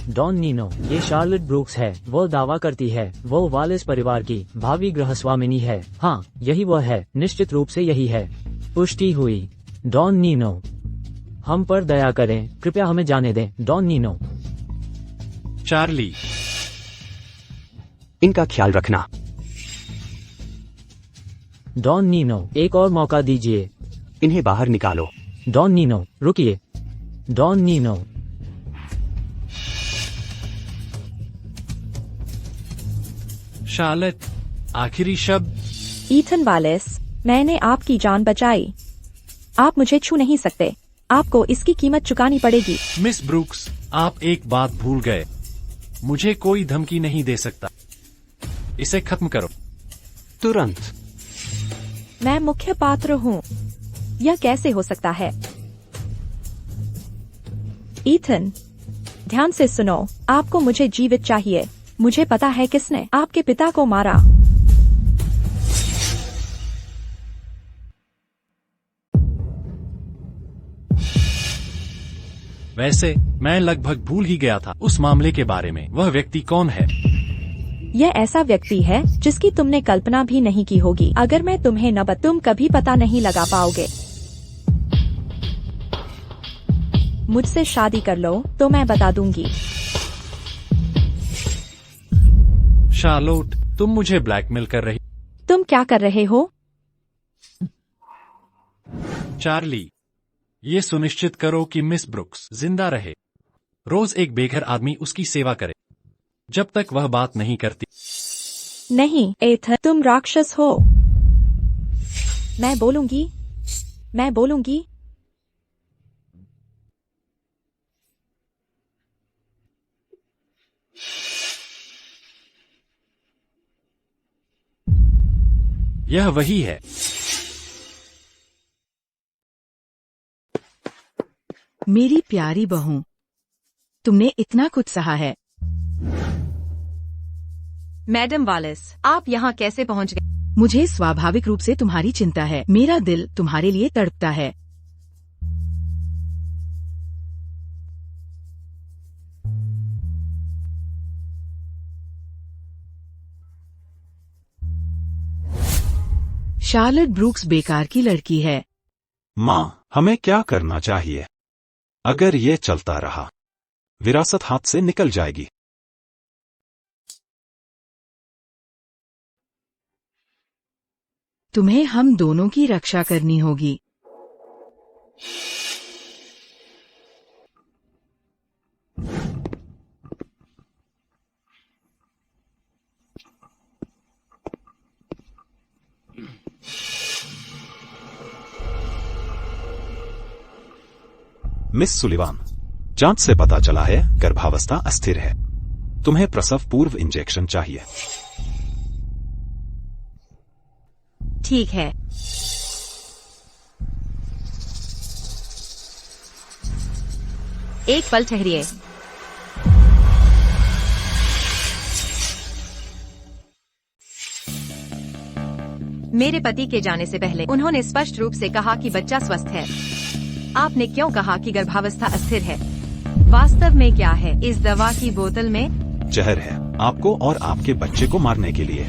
डॉन नीनो, ये शार्लेट ब्रूक्स है। वो दावा करती है वो वालेस परिवार की भावी गृहस्वामिनी है। हाँ, यही वो है, निश्चित रूप से यही है। पुष्टि हुई। डॉन नीनो, हम पर दया करें, कृपया हमें जाने दें। Don Nino. चार्ली, इनका ख्याल रखना। डॉन नीनो, एक और मौका दीजिए। इन्हें बाहर निकालो। डॉन नीनो, रुकिए। Don Nino. शार्लेट, आखिरी शब्द। ईथन वालेस, मैंने आपकी जान बचाई। आप मुझे छू नहीं सकते, आपको इसकी कीमत चुकानी पड़ेगी। मिस ब्रूक्स, आप एक बात भूल गए, मुझे कोई धमकी नहीं दे सकता। इसे खत्म करो तुरंत। मैं मुख्य पात्र हूँ, यह कैसे हो सकता है? ईथन, ध्यान से सुनो, आपको मुझे जीवित चाहिए। मुझे पता है किसने आपके पिता को मारा। वैसे मैं लगभग भूल ही गया था उस मामले के बारे में। वह व्यक्ति कौन है? यह ऐसा व्यक्ति है जिसकी तुमने कल्पना भी नहीं की होगी। अगर मैं तुम्हें न बता, तुम कभी पता नहीं लगा पाओगे। मुझसे शादी कर लो तो मैं बता दूंगी। शार्लोट, तुम मुझे ब्लैकमेल कर रही? तुम क्या कर रहे हो? चार्ली, ये सुनिश्चित करो कि मिस ब्रुक्स जिंदा रहे। रोज एक बेघर आदमी उसकी सेवा करे जब तक वह बात नहीं करती। नहीं एथन, तुम राक्षस हो। मैं बोलूंगी। यह वही है। मेरी प्यारी बहू, तुमने इतना कुछ सहा है। मैडम वालिस, आप यहाँ कैसे पहुँच गए? मुझे स्वाभाविक रूप से तुम्हारी चिंता है। मेरा दिल तुम्हारे लिए तड़पता है। शार्लेट ब्रूक्स बेकार की लड़की है। माँ, हमें क्या करना चाहिए? अगर ये चलता रहा, विरासत हाथ से निकल जाएगी। तुम्हें हम दोनों की रक्षा करनी होगी। मिस सुलिवान, जांच से पता चला है गर्भावस्था अस्थिर है। तुम्हें प्रसव पूर्व इंजेक्शन चाहिए। ठीक है। एक पल ठहरिए। मेरे पति के जाने से पहले उन्होंने स्पष्ट रूप से कहा कि बच्चा स्वस्थ है। आपने क्यों कहा कि गर्भावस्था अस्थिर है? वास्तव में क्या है इस दवा की बोतल में? जहर है, आपको और आपके बच्चे को मारने के लिए।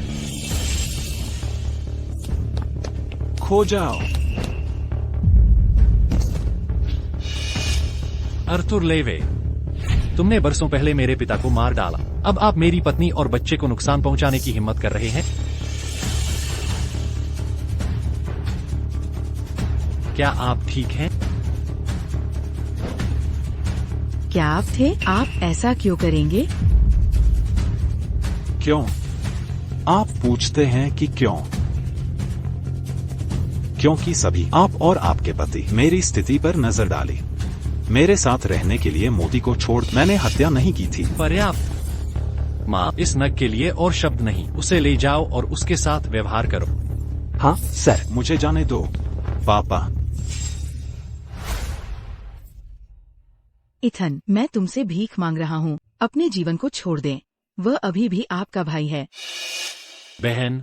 खो जाओ। अर्थुर लेवे, तुमने बरसों पहले मेरे पिता को मार डाला। अब आप मेरी पत्नी और बच्चे को नुकसान पहुंचाने की हिम्मत कर रहे हैं। क्या आप ठीक हैं? क्या आप थे? आप ऐसा क्यों करेंगे? क्यों? आप पूछते हैं कि क्यों? क्योंकि सभी आप और आपके पति मेरी स्थिति पर नजर डाली। मेरे साथ रहने के लिए मोती को छोड़ मैंने हत्या नहीं की थी। पर्याप्त। माँ, इस नग के लिए और शब्द नहीं। उसे ले जाओ और उसके साथ व्यवहार करो। हाँ सर। मुझे जाने दो पापा। इथन, मैं तुमसे भीख मांग रहा हूँ। अपने जीवन को छोड़ दें। वह अभी भी आपका भाई है। बहन,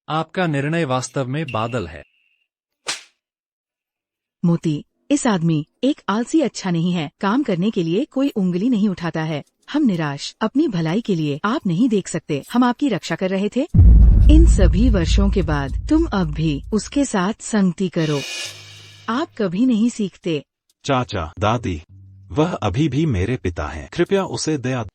आपका निर्णय वास्तव में बादल है। मोती, इस आदमी एक आलसी अच्छा नहीं है। काम करने के लिए कोई उंगली नहीं उठाता है। हम निराश, अपनी भलाई के लिए आप नहीं देख सकते। हम आपकी रक्षा कर रहे थे। इन सभी वर्षों के बाद तुम अब भी उसके साथ संगति करो। आप कभी नहीं सीखते। चाचा, दादी, वह अभी भी मेरे पिता हैं। कृपया उसे दया।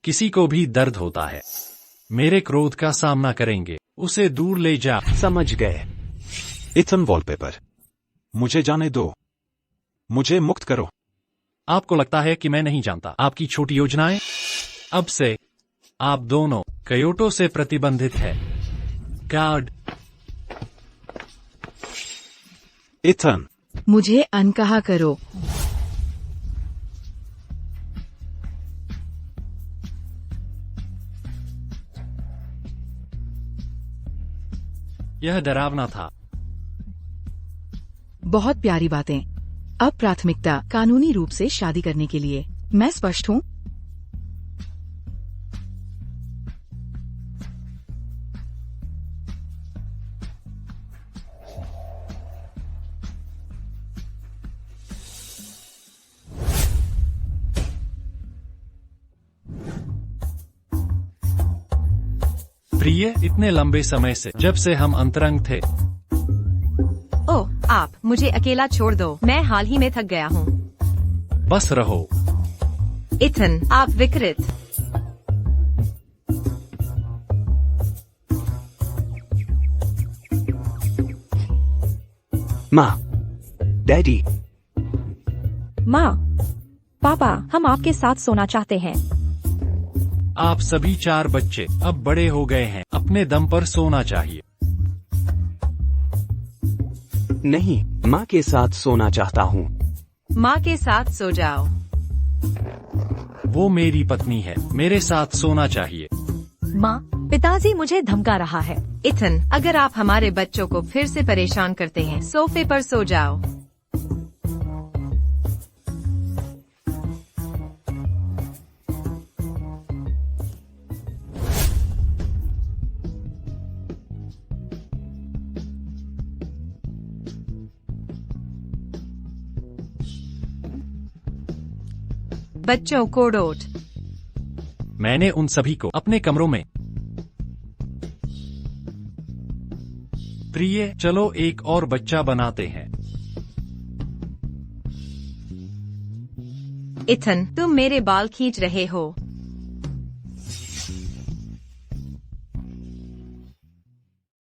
किसी को भी दर्द होता है। मेरे क्रोध का सामना करेंगे। उसे दूर ले जा। समझ गए। इथन वॉलपेपर, मुझे जाने दो। मुझे मुक्त करो। आपको लगता है कि मैं नहीं जानता आपकी छोटी योजनाएं? अब से आप दोनों कयोटो से प्रतिबंधित है। गार्ड। इथन, मुझे अनकहा करो। यह डरावना था। बहुत प्यारी बातें। अब प्राथमिकता कानूनी रूप से शादी करने के लिए। मैं स्पष्ट हूँ? प्रिय, इतने लंबे समय से, जब से हम अंतरंग थे। ओह, आप मुझे अकेला छोड़ दो। मैं हाल ही में थक गया हूँ। बस रहो। इथन, आप विकृत। माँ, डैडी, माँ, पापा, हम आपके साथ सोना चाहते हैं। आप सभी 4 बच्चे अब बड़े हो गए हैं, अपने दम पर सोना चाहिए। नहीं, माँ के साथ सोना चाहता हूँ। माँ के साथ सो जाओ। वो मेरी पत्नी है, मेरे साथ सोना चाहिए। माँ, पिताजी मुझे धमका रहा है। इथन, अगर आप हमारे बच्चों को फिर से परेशान करते हैं, सोफे पर सो जाओ। बच्चों को डोट। मैंने उन सभी को अपने कमरों में। प्रिय, चलो एक और बच्चा बनाते हैं। इथन, तुम मेरे बाल खींच रहे हो।